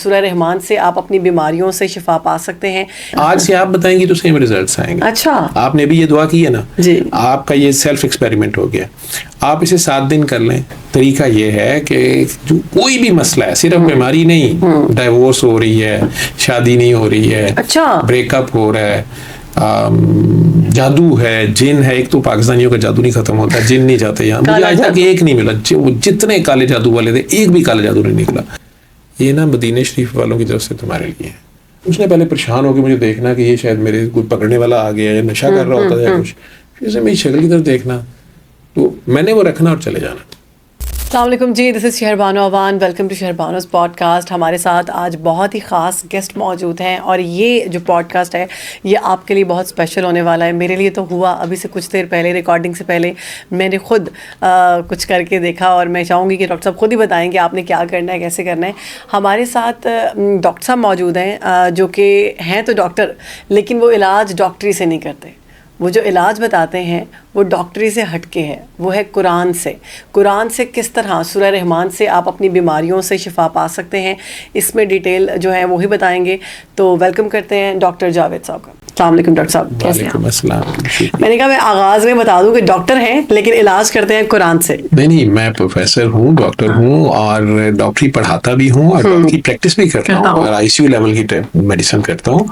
سورہ رحمان سے آپ اپنی بیماریوں سے شفا پا سکتے ہیں. آج سے آپ بتائیں گی تو سیم ریزلٹس آئیں گے. اچھا, آپ نے بھی یہ دعا کی ہے نا جی, آپ کا یہ سیلف ایکسپیریمنٹ ہو گیا. آپ اسے 7 دن کر لیں. طریقہ یہ ہے کہ جو کوئی بھی مسئلہ ہے, صرف بیماری نہیں, ڈائیورس ہو رہی ہے, شادی نہیں ہو رہی ہے, اچھا, بریک اپ ہو رہا ہے, جادو ہے, جن ہے. ایک تو پاکستانیوں کا جادو نہیں ختم ہوتا, جن نہیں جاتے یہاں. مجھے آج تک ایک نہیں ملا. جتنے کالے جادو والے تھے ایک بھی کالا جادو نہیں نکلا. یہ نا مدینہ شریف والوں کی طرف سے تمہارے لیے ہے. اس نے پہلے پریشان ہو کے مجھے دیکھنا کہ یہ شاید میرے کوئی پکڑنے والا آ گیا ہے, نشہ کر رہا ہوتا ہے یا کچھ. پھر اسے میری شکل کی طرف دیکھنا, تو میں نے وہ رکھنا اور چلے جانا. السلام علیکم جی, this is Shehrbano Awan. Welcome to Shehrbano's podcast. ہمارے ساتھ آج بہت ہی خاص گیسٹ موجود ہیں اور یہ جو پوڈ کاسٹ ہے یہ آپ کے لیے بہت اسپیشل ہونے والا ہے. میرے لیے تو ہوا ابھی سے کچھ دیر پہلے, ریکارڈنگ سے پہلے میں نے خود کچھ کر کے دیکھا, اور میں چاہوں گی کہ ڈاکٹر صاحب خود ہی بتائیں کہ آپ نے کیا کرنا ہے, کیسے کرنا ہے. ہمارے ساتھ ڈاکٹر صاحب موجود ہیں جو کہ ہیں تو ڈاکٹر, لیکن وہ علاج ڈاکٹری سے نہیں کرتے. وہ جو علاج بتاتے ہیں وہ ڈاکٹری سے ہٹ کے ہے, وہ ہے قرآن سے. قرآن سے کس طرح سورہ رحمان سے آپ اپنی بیماریوں سے شفا پا سکتے ہیں, اس میں ڈیٹیل جو ہے وہی بتائیں گے. تو ویلکم کرتے ہیں ڈاکٹر جاوید صاحب کا. السلام علیکم ڈاکٹر صاحب, کیسے ہیں؟ السلام. میں نے کہا میں آغاز میں بتا دوں کہ ڈاکٹر ہیں لیکن علاج کرتے ہیں قرآن سے. نہیں, میں پروفیسر ہوں, ڈاکٹر ہوں, اور ڈاکٹری پڑھاتا بھی ہوں, اور ڈاکٹری پریکٹس بھی کرتا ہوں, اور آئی سی یو لیول کی میڈیسن کرتا ہوں.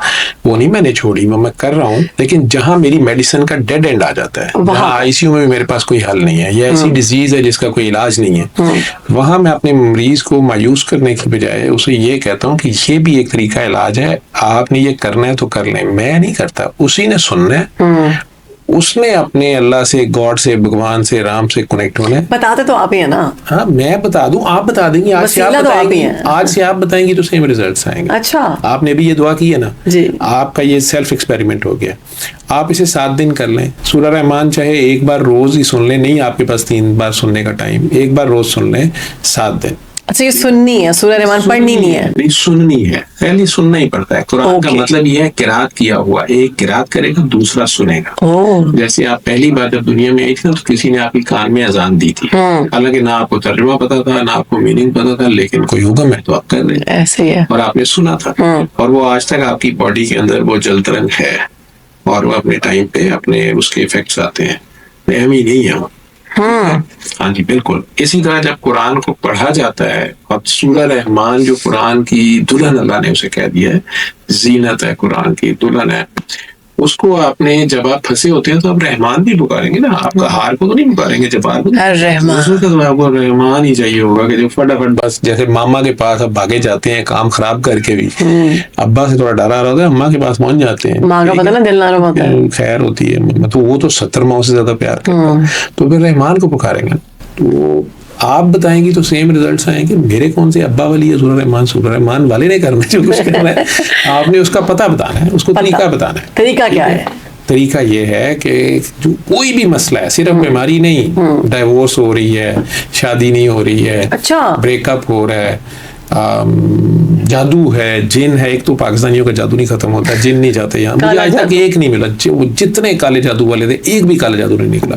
وہ نہیں میں نے چھوڑی, میں کر رہا ہوں. لیکن جہاں میری میڈیسن کا ڈیڈ اینڈ آ جاتا ہے, وہاں آئی سی یو میں میرے پاس کوئی حل نہیں ہے, یہ ایسی ڈیزیز ہے جس کا کوئی علاج نہیں ہے, وہاں میں اپنے مریض کو مایوس کرنے کی بجائے اسے یہ کہتا ہوں کہ یہ بھی ایک طریقہ علاج ہے, آپ نے یہ کرنا ہے تو کر لیں. میں نہیں کرتا, اسی نے سننا ہے, اس نے اپنے اللہ سے, گاڈ سے, بھگوان سے, رام سے کنیکٹ ہونا ہے. بتاتے تو آپ ہی ہیں نا. ہاں, میں بتا دوں, آپ بتا دیں گے. آج سے آپ بتائیں گی تو سیم ریزلٹس آئیں گے. اچھا, آپ نے بھی یہ دعا کی ہے نا جی, آپ کا یہ سیلف ایکسپیریمنٹ ہو گیا. آپ اسے 7 دن کر لیں. سورہ رحمان چاہے ایک بار روز ہی سن لیں, نہیں آپ کے پاس 3 بار سننے کا ٹائم, ایک بار روز سن لیں 7 دن. اچھا, یہ سننی ہے, سورہ رحمان پڑھنی نہیں ہے. نہیں, سننی ہے. پہلے سننا ہی پڑتا ہے. قرآن کا مطلب یہ ہے قرات کیا ہوا, ایک قرات کرے گا دوسرا سنے گا. جیسے آپ پہلی بار جب دنیا میں آئی تھی تو کسی نے آپ کی کان میں اذان دی تھی, حالانکہ نہ آپ کو ترجمہ پتا تھا, نہ آپ کو میننگ پتا تھا, لیکن کوئی حکم ہے تو آپ کر رہے ہیں, ایسے ہی ہے, اور آپ نے سنا تھا, اور وہ آج تک آپ کی باڈی کے اندر وہ جل ترنگ ہے, اور وہ اپنے ٹائم پہ اپنے اس کے ایفیکٹس آتے ہیں. اہم ہی نہیں ہے. ہاں جی, بالکل. اسی طرح جب قرآن کو پڑھا جاتا ہے, اب سورہ رحمان جو قرآن کی دلہن, اللہ نے اسے کہہ دیا ہے, زینت ہے, قرآن کی دلہن ہے, اس کو آپ نے, جب آپ پھنسے ہوتے ہیں تو آپ رحمان بھی پکاریں گے نا. آپ کا ہار کو تو نہیں پکاریں گے, جب آپ کو رحمان ہی چاہیے ہوگا کہ جو فٹافٹ بس, جیسے ماما کے پاس اب بھاگے جاتے ہیں کام خراب کر کے بھی, ابا سے تھوڑا ڈرا رہا ہوتا ہے, اماں کے پاس پہنچ جاتے ہیں, ماں کا پتہ نا دل نرم ہوتا ہے, خیر ہوتی ہے, تو وہ تو 70 ماؤں سے زیادہ پیار کرتا ہے, تو پھر رحمان کو پکاریں گے. تو آپ بتائیں گی تو سیم ریزلٹس آئیں گے. میرے کون سے ابا والی ہے سورہ رحمان, سورہ رحمان والے نے کرنا جو کچھ کرنا ہے, آپ نے اس کا پتہ بتانا ہے, اس کو طریقہ بتانا ہے. طریقہ کیا ہے؟ طریقہ یہ ہے کہ جو کوئی بھی مسئلہ ہے, صرف بیماری نہیں, ڈائیورس ہو رہی ہے, شادی نہیں ہو رہی ہے, بریک اپ ہو رہا ہے, جادو ہے, جن ہے. ایک تو پاکستانیوں کا جادو نہیں ختم ہوتا, جن نہیں جاتے یہاں. مجھے آج تک ایک نہیں ملا. جتنے کالے جادو والے تھے ایک بھی کالا جادو نہیں نکلا.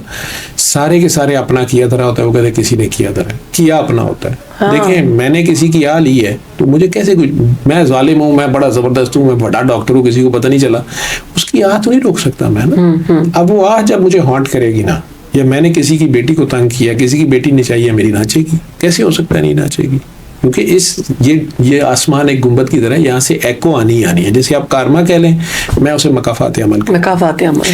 سارے کے سارے اپنا کیا دھرا ہوتا ہے, وہ کہتے ہیں کسی نے کیا دھرا, کیا اپنا ہوتا ہے. دیکھیں, میں نے کسی کی آ لی ہے تو مجھے کیسے کچھ, میں ظالم ہوں, میں بڑا زبردست ہوں, میں بڑا ڈاکٹر ہوں, کسی کو پتہ نہیں چلا, اس کی آہ تو نہیں روک سکتا میں نا. اب وہ آہ جب مجھے ہانٹ کرے گی نا, یا میں نے کسی کی بیٹی کو تنگ کیا, کسی کی بیٹی نہیں چاہیے, میری ناچے گی. کیسے ہو سکتا ہے نہیں ناچے گی؟ کیونکہ یہ آسمان ایک گنبد کی طرح ہے, یہاں سے ایکو آنی ہے. جیسے آپ کارما کہہ لیں, میں اسے مکافات عمل.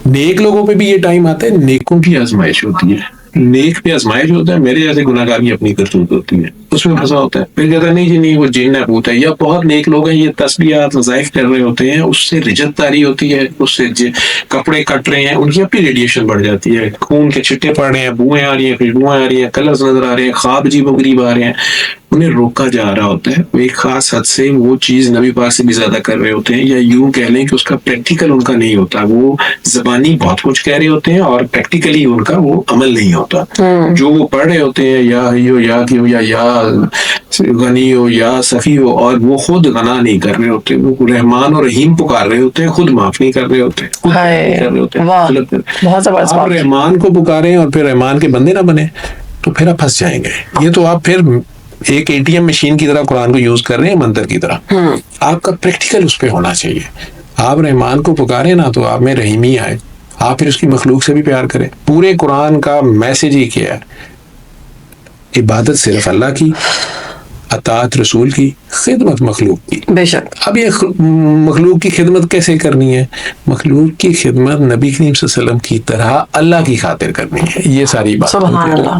نیک لوگوں پہ بھی یہ ٹائم آتا ہے, نیکوں کی آزمائش ہوتی ہے, نیک پہ آزمائش ہوتا ہے. میرے جیسے گناہ گار کی اپنی کرتوت ہوتی ہے, اس میں پھنسا ہوتا ہے. پھر کہتا ہے نہیں جی نہیں, وہ جن ہے بھوت ہے. یا بہت نیک لوگ ہیں, یہ تسبیحات وظائف کر رہے ہوتے ہیں, اس سے رجت تاری ہوتی ہے, اس سے کپڑے کٹ رہے ہیں, ان کی اپنی ریڈیشن بڑھ جاتی ہے, خون کے چھٹے پڑ رہے ہیں, بوئیں آ رہی ہیں, خوشبوئیں آ رہی ہیں, کلرز نظر آ رہے ہیں, خواب عجیب و غریب آ رہے ہیں. انہیں روکا جا رہا ہوتا ہے. وہ ایک خاص حد سے وہ چیز نبی پاک سے بھی زیادہ کر رہے ہوتے ہیں, یا یوں کہہ لیں کہ اس کا پریکٹیکل ان کا نہیں ہوتا. وہ زبانی بہت کچھ کہہ رہے ہوتے ہیں اور پریکٹیکلی ان کا وہ عمل نہیں ہوتا. جو وہ پڑھ رہے ہوتے ہیں, یا ہیو یا کیو, یا غنی ہو یا سخی ہو, اور وہ خود غنا نہیں کر رہے ہوتے, وہ رحمان اور رحیم پکار رہے ہوتے ہیں, خود معاف نہیں کر رہے ہوتے, خود کر رہے ہوتے ہیں. آپ رحمان کو پکاریں اور پھر رحمان کے بندے نہ بنے تو پھر آپ پھنس جائیں گے. یہ تو آپ پھر ایک ATM مشین کی طرح قرآن کو یوز کر رہے ہیں منتر کی طرح. آپ کا پریکٹیکل اس پہ ہونا چاہیے. آپ رحمان کو پکارے نا تو آپ میں رحیمی آئے, آپ پھر اس کی مخلوق سے بھی پیار کریں. پورے قرآن کا میسج ہی کیا ہے, عبادت صرف اللہ کی, اطاعت رسول کی, خدمت مخلوق کی. بے شک. اب یہ مخلوق کی خدمت کیسے کرنی ہے؟ مخلوق کی خدمت نبی کریم صلی اللہ علیہ وسلم کی طرح اللہ کی خاطر کرنی ہے. یہ ساری بات سبحان اللہ.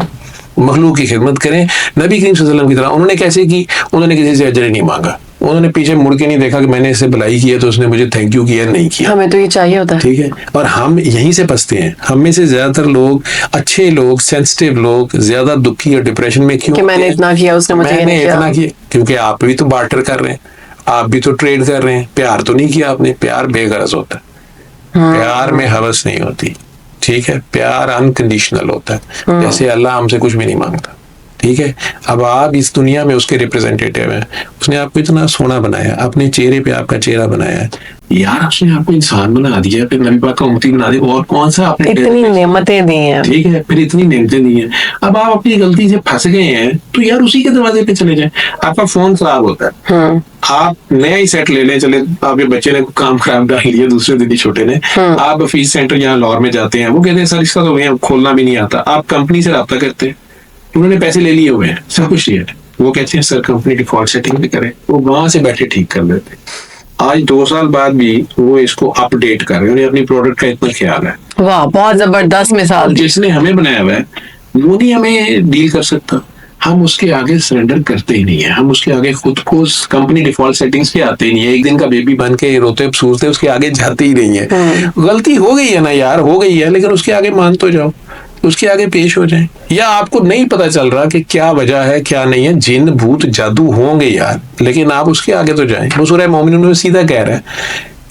مخلوق کی خدمت کریں نبی کریم صلی اللہ علیہ وسلم کی طرح. انہوں نے کیسے کی؟ انہوں نے کسی سے اجر نہیں مانگا, انہوں نے پیچھے مڑ کے نہیں دیکھا کہ میں نے اس سے بھلائی کی ہے تو اس نے مجھے تھینک یو کیا, نہیں کیا. ہمیں تو یہ چاہیے ہوتا ہے. ٹھیک ہے, اور ہم یہیں سے پستے ہیں. ہم میں سے زیادہ تر لوگ, اچھے لوگ, سینسٹیو لوگ زیادہ دکھی اور ڈپریشن میں کیوں کہ میں نے اتنا کیا, اس نے مجھے اتنا کیا. کیونکہ آپ بھی تو بارٹر کر رہے ہیں, آپ بھی تو ٹریڈ کر رہے ہیں. پیار تو نہیں کیا آپ نے. پیار بے غرض ہوتا ہے, پیار میں ہوس نہیں ہوتی. ٹھیک ہے, پیار انکنڈیشنل ہوتا ہے, جیسے اللہ ہم سے کچھ بھی نہیں مانگتا. ٹھیک ہے, اب آپ اس دنیا میں اس کے ریپرزینٹیٹیو ہیں. اس نے آپ کو اتنا سونا بنایا, اپنے چہرے پہ آپ کا چہرہ بنایا ہے یار, اس نے آپ کو انسان بنا دیا, پھر نبی پاک کا امتی بنا دیا, اور کون سا آپ نے اتنی نعمتیں دی ہیں. ٹھیک ہے, پھر اتنی نعمتیں دی ہیں. اب آپ اپنی غلطی سے پھنس گئے ہیں تو یار اسی کے دروازے پہ چلے جائیں. آپ کا فون خراب ہوتا ہے, آپ نیا ہی سیٹ لے لیں. چلے آپ کے بچے نے کام خراب ڈال لیا دوسرے دن ہی چھوٹے نے, آپ فیس سینٹر یہاں لاہور میں جاتے ہیں, وہ کہتے ہیں سر اس کا تو کھولنا بھی نہیں آتا. آپ کمپنی سے رابطہ کرتے ہیں, انہوں نے پیسے لے لیے ہوئے ہیں, سب کچھ لیا ہے, وہ کہتے ہیں سر کمپنی ڈیفالٹ سیٹنگ بھی کریں, وہ وہاں سے بیٹھے ٹھیک کر لیتے. آج 2 سال بعد بھی وہ اس کو اپ ڈیٹ کر رہے ہیں, انہیں اپنی پروڈکٹ کا اتنا خیال ہے. واہ, بہت زبردست مثال. جس نے ہمیں بنایا ہوا ہے وہ نہیں ہمیں ڈیل کر سکتا. ہم اس کے آگے سرنڈر کرتے ہی نہیں ہیں, ہم اس کے آگے خود کو کمپنی ڈیفالٹ سیٹنگز پہ آتے ہی نہیں ہے. ایک دن کا بیبی بن کے روتے پسورتے اس کے آگے جاتے ہی نہیں ہے. غلطی ہو گئی ہے نا یار, ہو گئی ہے, لیکن اس کے آگے مان تو جاؤ, اس کے آگے پیش ہو جائیں. یا آپ کو نہیں پتا چل رہا کہ کیا وجہ ہے کیا نہیں ہے, جن بھوت جادو ہوں گے یار, لیکن آپ اس کے آگے تو جائیں. وہ سورہ مومنون میں سیدھا کہہ رہا ہے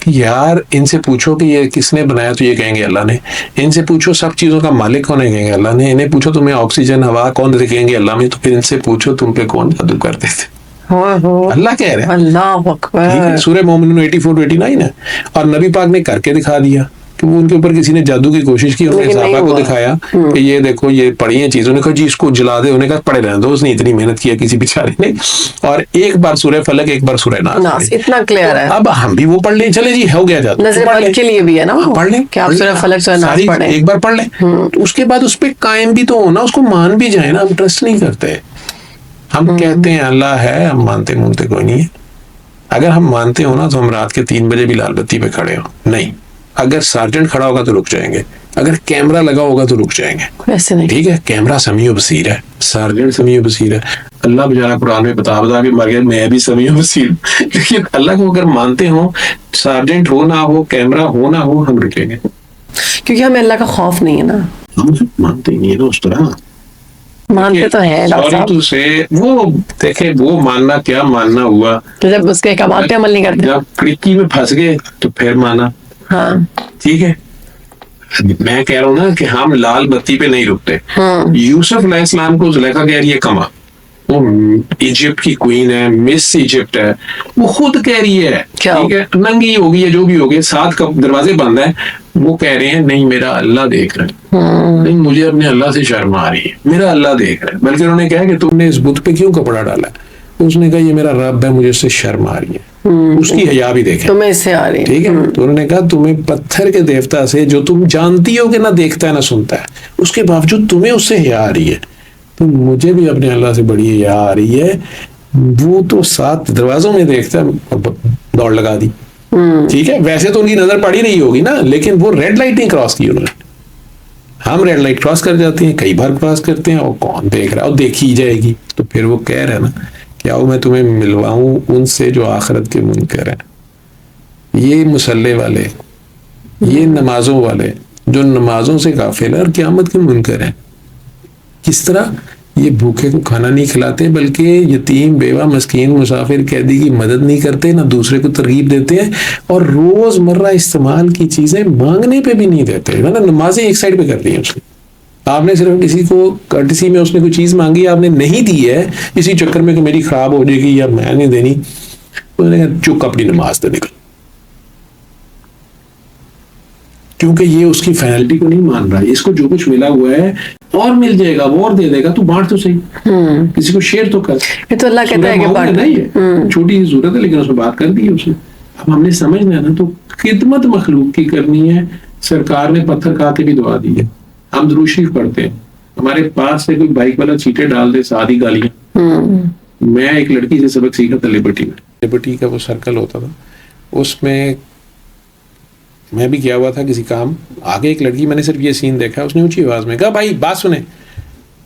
کہ یار ان سے پوچھو کہ یہ کس نے بنایا, تو یہ کہیں گے اللہ نے. ان سے پوچھو سب چیزوں کا مالک کون ہے, کہیں گے اللہ نے. انہیں پوچھو تمہیں آکسیجن ہوا کون دیتے, کہیں گے اللہ نے. تو پھر ان سے پوچھو تم پہ کون جادو کرتے تھے, اللہ کہہ رہے ہیں. اللہ اکبر. سورہ مومنون 84-89 ہے. اور نبی پاک نے کر کے دکھا دیا کہ وہ ان کے اوپر کسی نے جادو کی کوشش کی, انہوں نے صحابہ کو دکھایا کہ یہ دیکھو یہ پڑھی ہیں چیزوں نے, کہا جی اس کو جلا دے, انہوں نے کہا پڑھے رہنے دو, اس نے اتنی محنت کیا کسی بیچارے نے. اور ایک بار سورہ فلق, ایک بار سورہ ناس, اتنا کلیئر ہے. اب ہم بھی وہ پڑھ لیں, چلے جی ہو گیا جادو, نظر بد کے لیے بھی ہے نا, پڑھ لیں کہ آپ سورہ فلق سورہ ناس پڑھیں, ایک بار پڑھ لیں. تو اس کے بعد اس پہ قائم بھی تو ہونا, اس کو مان بھی جائیں نا. ہم ٹرسٹ نہیں کرتے, ہم کہتے ہیں اللہ ہے, ہم مانتے کوئی نہیں ہے. اگر ہم مانتے ہو نا تو ہم رات کے 3 بجے بھی لال بتی پہ کھڑے ہوں. نہیں, اگر سارجنٹ کھڑا ہوگا تو رک جائیں گے, اگر کیمرہ لگا ہوگا تو رک جائیں گے. ویسے نہیں. ٹھیک ہے, کیمرہ سمیع و بصیر ہے, سارجنٹ سمیع و بصیر ہے. اللہ بجانا قرآن میں بتا کے مر گیا میں بھی سمیع و بصیر. لیکن اللہ کو اگر مانتے ہو, سارجنٹ ہو نہ ہو, کیمرہ ہو نہ ہو, ہم رکیں گے. کیونکہ ہمیں اللہ کا خوف نہیں ہے نا, ہم مانتے ہی نہیں ہے نا اس طرح. مانتے تو ہیں ڈاکٹر صاحب. وہ دیکھیں وہ ماننا کیا ماننا ہوا, تو جب اس کے احکامات پہ عمل نہیں کرتے, جب کڑکی میں پھنس گئے تو پھر مانا. ہاں ٹھیک ہے, میں کہہ رہا ہوں نا کہ ہم لال بتی پہ نہیں رکتے. یوسف علیہ السلام کو زلیخا کہہ رہی ہے کما, وہ ایجپٹ کی کوئین ہے, مس ایجپٹ ہے, وہ خود کہہ رہی ہے ٹھیک ہے, ننگی ہوگی ہے جو بھی ہوگی, 7 دروازے بند ہیں, وہ کہہ رہے ہیں نہیں میرا اللہ دیکھ رہا ہے, نہیں مجھے اپنے اللہ سے شرم آ رہی ہے, میرا اللہ دیکھ رہا ہے. بلکہ انہوں نے کہا کہ تم نے اس بت پہ کیوں کپڑا ڈالا ہے, اس نے کہا یہ میرا رب ہے, مجھے اس سے شرم آ رہی ہے, اس کی حیا بھی دیکھیں, تمہیں اس سے آ رہی ہے. ٹھیک ہے, تو انہوں نے کہا تمہیں پتھر کے دیوتا سے جو تم جانتی ہو کہ نہ دیکھتا ہے نہ سنتا ہے, اس کے باوجود تمہیں اس سے حیا آ رہی ہے, تو مجھے بھی اپنے اللہ سے بڑی حیا آ رہی ہے. وہ تو 7 دروازوں میں دیکھتا ہے, دوڑ لگا دی. ٹھیک ہے, ویسے تو ان کی نظر پڑ ہی رہی ہوگی نا, لیکن وہ ریڈ لائٹ نہیں کراس کی انہوں نے. ہم ریڈ لائٹ کراس کر جاتے ہیں, کئی بار کراس کرتے ہیں, اور کون دیکھ رہا ہے, اور دیکھی جائے گی. تو پھر وہ کہہ رہا ہے نا کہ آؤ میں تمہیں ملواؤں ان سے جو آخرت کے منکر ہیں. یہ مصلے والے, یہ نمازوں والے جو نمازوں سے غافل ہیں اور قیامت کے منکر ہیں. کس طرح یہ بھوکے کو کھانا نہیں کھلاتے, بلکہ یتیم بیوہ مسکین مسافر قیدی کی مدد نہیں کرتے, نہ دوسرے کو ترغیب دیتے ہیں, اور روز مرہ استعمال کی چیزیں مانگنے پہ بھی نہیں دیتے. نمازیں ایک سائڈ پہ کر دی ہیں اس کی. آپ نے صرف کسی کو کرٹسی میں اس نے کوئی چیز مانگی, آپ نے نہیں دی ہے اسی چکر میں کہ میری خراب ہو جائے گی یا میں نہیں دینی, انہوں نے کہا چک اپنی نماز دے نکل, کیونکہ یہ اس کی فائنلٹی کو نہیں مان رہا. اس کو جو کچھ ملا ہوا ہے اور مل جائے گا وہ اور دے دے گا, تو بانٹ تو صحیح, کسی کو شیئر تو کر. یہ تو اللہ کہتا ہے کہ بانٹ نہیں ہے, چھوٹی سی صورت ہے لیکن اس میں بات کر دی ہے اس نے. اب ہم نے سمجھنا ہے نا, تو خدمت مخلوق کی کرنی ہے. سرکار نے پتھر کھا کے بھی دعا دی ہے. ہم درود شریف پڑھتے ہیں, ہمارے پاس سے کوئی بائک والا چیٹے ڈال دے, سادی گالیاں. میں ایک لڑکی سے سبق سیکھا تھا لبرٹی میں, لبرٹی کا وہ سرکل ہوتا تھا, اس میں میں بھی گیا ہوا تھا کسی کام. آگے ایک لڑکی, میں نے صرف یہ سین دیکھا, اس نے اونچی آواز میں کہا بھائی بات سنیں.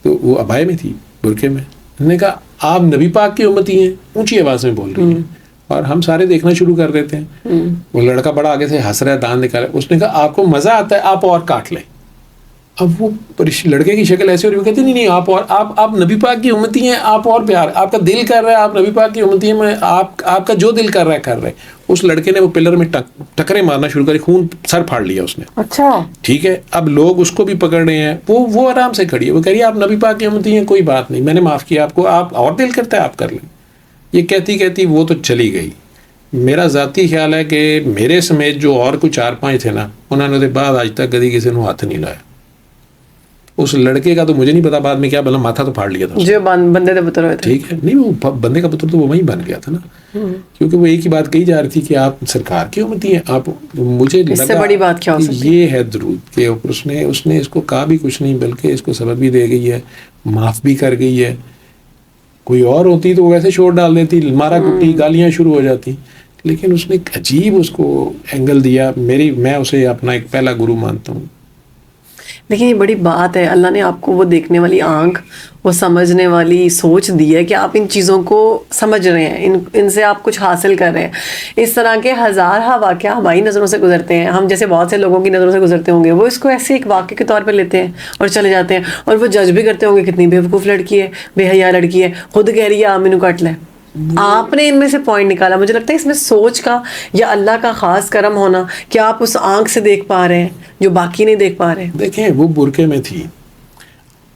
تو وہ ابائے میں تھی, برقعے میں. انہوں نے کہا آپ نبی پاک کی امتی ہیں, اونچی آواز میں بول رہی ہیں, اور ہم سارے دیکھنا شروع کر دیتے ہیں. وہ لڑکا بڑا آگے سے ہنس رہا ہے, دان نکالا. اس نے کہا آپ کو مزہ آتا ہے, آپ اور کاٹ لیں. اب وہ لڑکے کی شکل ایسے ہو رہی, وہ کہتے نہیں آپ اور آپ نبی پاک کی امتی ہیں, آپ اور پیار, آپ کا دل کر رہا ہے آپ نبی پاک کی امتی ہیں, میں آپ کا جو دل کر رہا ہے کر رہے. اس لڑکے نے وہ پلر میں ٹکرے مارنا شروع کری, خون سر پھاڑ لیا اس نے. اچھا ٹھیک ہے, اب لوگ اس کو بھی پکڑ رہے ہیں, وہ آرام سے کھڑی ہے, وہ کہہ رہی ہے آپ نبی پاک کی امتی ہیں, کوئی بات نہیں, میں نے معاف کیا آپ کو, آپ اور دل کرتا ہے آپ کر لیں. یہ کہتی وہ تو چلی گئی. میرا ذاتی خیال ہے کہ میرے سمیت جو اور کوئی 4-5 تھے نا, انہوں نے بعد آج تک کبھی کسی نے ہاتھ نہیں لایا. اس لڑکے کا تو مجھے نہیں پتا بعد میں کیا بنا, ماتھا تو پھاڑ لیا تھا جو بندے کا پتر ہوئے تھے. ٹھیک ہے, نہیں وہ بندے کا پتر تو وہ وہیں بن گیا تھا نا, کیونکہ وہ ایک ہی بات کہی جا رہی تھی کہ آپ سرکار کی امتی ہیں. آپ مجھے اس سے بڑی بات کیا ہو سکتی ہے؟ یہ ہے درود کہ اس نے اس کو کہا بھی کچھ نہیں, بلکہ اس کو سبق بھی دے گئی ہے, معاف بھی کر گئی ہے. کوئی اور ہوتی تو ویسے شور ڈال دیتی, مارا کٹی, گالیاں شروع ہو جاتی, لیکن اس نے عجیب اس کو اینگل دیا. میں اسے اپنا ایک پہلا گرو مانتا ہوں. لیکن یہ بڑی بات ہے, اللہ نے آپ کو وہ دیکھنے والی آنکھ, وہ سمجھنے والی سوچ دی ہے کہ آپ ان چیزوں کو سمجھ رہے ہیں, ان سے آپ کچھ حاصل کر رہے ہیں. اس طرح کے ہزارہ واقعہ ہماری نظروں سے گزرتے ہیں, ہم جیسے بہت سے لوگوں کی نظروں سے گزرتے ہوں گے, وہ اس کو ایسے ایک واقعے کے طور پہ لیتے ہیں اور چلے جاتے ہیں, اور وہ جج بھی کرتے ہوں گے کتنی بیوقوف لڑکی ہے, بے حیا لڑکی ہے, خود کہہ رہی ہے مینو کٹ لے. آپ نے ان میں سے پوائنٹ نکالا. مجھے لگتا ہے اس میں سوچ کا یا اللہ کا خاص کرم ہونا کہ آپ اس آنکھ سے دیکھ پا رہے ہیں جو باقی نہیں دیکھ پا رہے. دیکھیں وہ برقعے میں تھی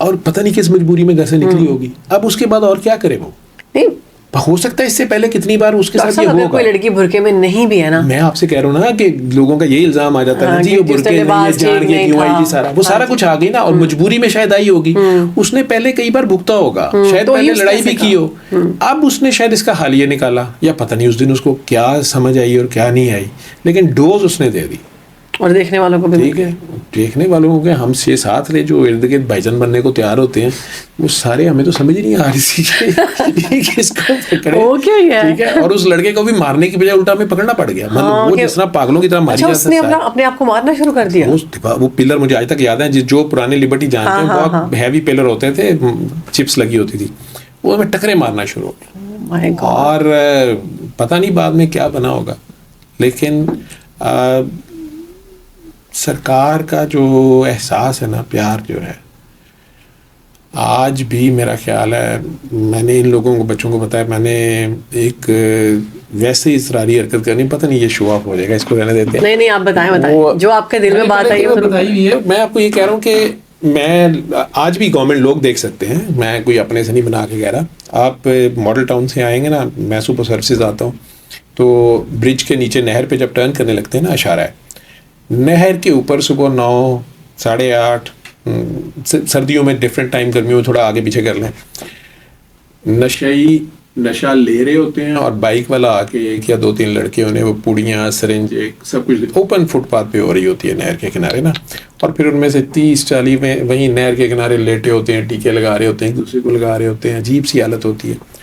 اور پتہ نہیں کس مجبوری میں گھر سے نکلی ہوگی. اب اس کے بعد اور کیا کرے وہ, نہیں ہو سکتا ہے اس سے پہلے کتنی بار اس کے ساتھ یہ ہوگا. کوئی لڑکی برقعے میں نہیں بھی ہے نا, میں آپ سے کہہ رہا ہوں نا کہ لوگوں کا یہی الزام آ جاتا ہے جی وہ برقعے نہیں ہے, جان کے کیوں آئی جی, سارا وہ سارا کچھ آ گئی نا, اور مجبوری میں شاید آئی ہوگی. اس نے پہلے کئی بار بھگتا ہوگا, شاید پہلے لڑائی بھی کی ہو, اب اس نے شاید اس کا حالیہ نکالا, یا پتہ نہیں اس دن اس کو کیا سمجھ آئی اور کیا نہیں آئی, لیکن ڈوز اس نے دے دی. اور دیکھنے والوں کو بھی, ٹھیک ہے, دیکھنے والوں کو ہم 6-7 رہے جو ارد گرد بھائیجان بننے کو تیار ہوتے ہیں, وہ سارے ہمیں تو سمجھ نہیں آ رہی تھی کس کو پکڑے. ٹھیک ہے, اور اس لڑکے کو بھی مارنے کی بجائے الٹا ہمیں پکڑنا پڑ گیا. مطلب وہ جس طرح پاگلوں کی طرح ماری جاتا ہے, اپنے آپ کو مارنا شروع کر دیا. وہ پلر مجھے آج تک یاد ہے, جو پرانے لبرٹی جانتے ہیں بہت ہیوی پلر ہوتے تھے, چپس لگی ہوتی تھی, وہ ہمیں ٹکرے مارنا شروع ہو گیا. اور پتہ نہیں بعد میں کیا بنا ہوگا, لیکن سرکار کا جو احساس ہے نا, پیار جو ہے, آج بھی میرا خیال ہے, میں نے ان لوگوں کو بچوں کو بتایا, میں نے ایک ویسے ہی اصراری حرکت کرنی, پتہ نہیں یہ شو آف ہو جائے گا, اس کو رہنے دیتے ہیں. نہیں آپ بتائیں جو آپ کے دل میں بات آئی ہے بتائی ہوئی ہے. میں آپ کو یہ کہہ رہا ہوں کہ میں آج بھی گورنمنٹ لوگ دیکھ سکتے ہیں, میں کوئی اپنے سے نہیں بنا کے کہہ رہا. آپ ماڈل ٹاؤن سے آئیں گے نا, میں سپر سروسز آتا ہوں, تو برج کے نیچے نہر پہ جب ٹرن کرنے لگتے ہیں نا, اشارہ ہے, نہر کے اوپر صبح 9, 8:30, سردیوں میں ڈفرینٹ ٹائم, گرمیوں میں تھوڑا آگے پیچھے کر لیں, نشہ لے رہے ہوتے ہیں, اور بائک والا آ کے 1 یا 2-3 لڑکے انہیں وہ پوڑیاں, سرنج, سب کچھ اوپن فٹ پاتھ پہ ہو رہی ہوتی ہے نہر کے کنارے نا, اور پھر ان میں سے 30-40 میں وہیں نہر کے کنارے لیٹے ہوتے ہیں, ٹیکے لگا رہے ہوتے ہیں, ایک دوسرے کو لگا رہے ہوتے ہیں. عجیب سی حالت ہوتی ہے.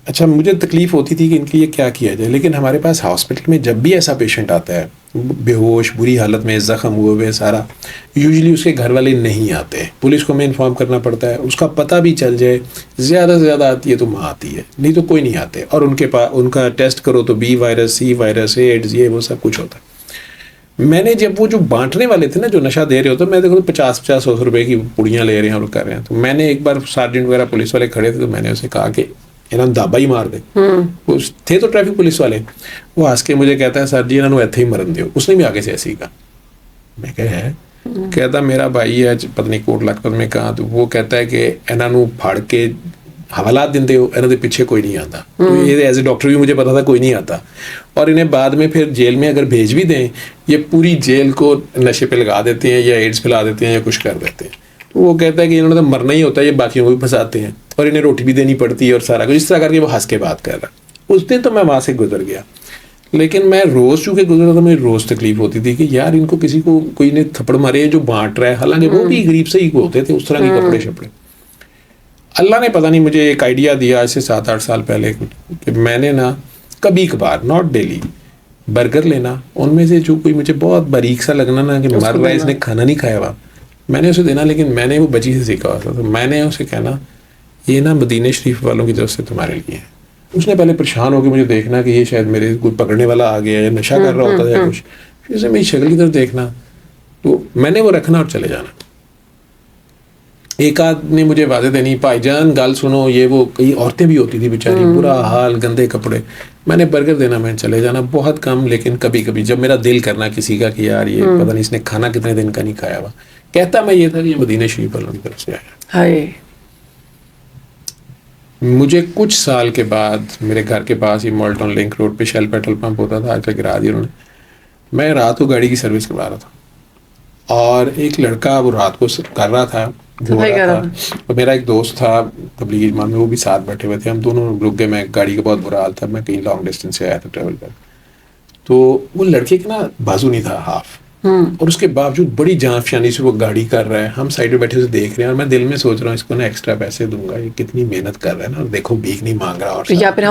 اچھا مجھے تکلیف ہوتی تھی کہ ان کے لیے کیا کیا جائے, لیکن ہمارے پاس ہاسپٹل میں جب بھی ایسا پیشنٹ آتا ہے بے ہوش, بری حالت میں, زخم ہوئے سارا, یوزلی اس کے گھر والے نہیں آتے, پولیس کو ہمیں انفارم کرنا پڑتا ہے. اس کا پتہ بھی چل جائے, زیادہ سے زیادہ آتی ہے تو ماں آتی ہے, نہیں تو کوئی نہیں آتے. اور ان کے پاس ان کا ٹیسٹ کرو تو B virus, C virus, AIDS, یہ وہ سب کچھ ہوتا ہے. میں نے جب وہ جو بانٹنے والے تھے نا, جو نشہ دے رہے ہوتے, میں دیکھو 50-100 روپے کی پوڑیاں لے رہے ہیں اور کر رہے ہیں, تو میں نے ایک بار سارجنٹ وغیرہ پولیس والے کھڑے تھے, تو میں نے اسے کہا کہ انہوں نے دابا ہی مار دے. وہ تھے تو ٹریفک پولیس والے, وہ ہنس کے مجھے کہتا ہے سر جی انہوں نے ایتھے ہی مرن دیو. اس نے بھی آگے سے ایسے ہی کہا. میں کہا ہے, کہتا میرا بھائی ہے پتہ نہیں کوٹ لکھپت میں کہاں, تو وہ کہتا ہے کہ انہوں نے پھاڑ کے حوالات دے ہو, انہوں نے پیچھے کوئی نہیں آتا. یہ ایز اے ڈاکٹر بھی مجھے پتا تھا کوئی نہیں آتا, اور انہیں بعد میں پھر جیل میں اگر بھیج بھی دیں, یہ پوری جیل کو نشے پہ لگا دیتے ہیں, یا ایڈز پھیلا دیتے ہیں, یا کچھ کر دیتے ہیں. وہ کہتا ہے کہ انہوں نے تو مرنا ہی ہوتا ہے, یہ باقیوں کو بھی پھنساتے ہیں اور انہیں روٹی بھی دینی پڑتی ہے اور سارا کچھ, اس طرح کر کے وہ ہنس کے بات کر رہا. اس دن تو میں وہاں سے گزر گیا, لیکن میں روز چونکہ گزر رہا تھا, مجھے روز تکلیف ہوتی تھی کہ یار ان کو کسی کو کوئی نے تھپڑ مارے جو بانٹ رہا ہے, حالانکہ وہ بھی غریب سے ہی ہوتے تھے اس طرح کے کپڑے شپڑے. اللہ نے پتہ نہیں مجھے ایک آئیڈیا دیا آج سے 7-8 سال پہلے کہ میں نے نا کبھی کبھار, ناٹ ڈیلی, برگر لینا, ان میں سے جو کوئی مجھے بہت باریک سا لگنا نا کہ مر رہا ہے, اس نے کھانا نہیں کھایا ہوا, میں نے اسے دینا. لیکن میں نے وہ بچی سے سیکھا ہوا تھا, تو میں نے اسے کہنا یہ نا مدینہ شریف والوں کی طرف سے تمہارے لیے ہے. اس نے پہلے پریشان ہو کے مجھے دیکھنا کہ یہ شاید میرے کوئی پکڑنے والا آ گیا یا نشہ کر رہا ہوتا ہے کچھ, پھر اسے میری شکل کی طرف دیکھنا, تو میں نے وہ رکھنا اور چلے جانا. ایک آدھ نے مجھے واضح دینی, بھائی جان گال سنو, یہ وہ کئی عورتیں بھی ہوتی تھی بیچاری, برا حال, گندے کپڑے. میں نے برگر دینا, میں چلے جانا, بہت کم, لیکن کبھی کبھی جب میرا دل کرنا کسی کا کہ یار یہ پتہ نہیں اس نے کھانا کتنے دن کا نہیں کھایا ہوا, کہتا میں یہ تھا کہ یہ مدینہ شریف والوں کی طرف سے آیا. مجھے کچھ سال کے بعد میرے گھر کے پاس ہی مال ٹاؤن لنک روڈ پہ شیل پیٹرول پمپ ہوتا تھا, آج تک گرا دیا انہوں نے. میں رات کو گاڑی کی سروس کروا رہا تھا, اور ایک لڑکا وہ رات کو کر رہا تھا, اور میرا ایک دوست تھا تبلیغی جماعت میں, وہ بھی ساتھ بیٹھے ہوئے تھے. ہم دونوں رک گئے, میں گاڑی کا بہت برا حال تھا, میں کہیں لانگ ڈسٹینس سے آیا تھا ٹریول کر. تو وہ لڑکے کا نا بازو نہیں تھا, ہاف, اور اس کے باوجود بڑی جان افشانی سے وہ گاڑی کر رہا ہے. ہم سائڈ پہ بیٹھے اسے دیکھ رہے ہیں, اور میں دل میں سوچ رہا ہوں اس کو نا ایکسٹرا پیسے دوں گا, یہ کتنی محنت کر رہا ہے نا, اور دیکھو بھیک نہیں مانگ رہا. اور یا پھر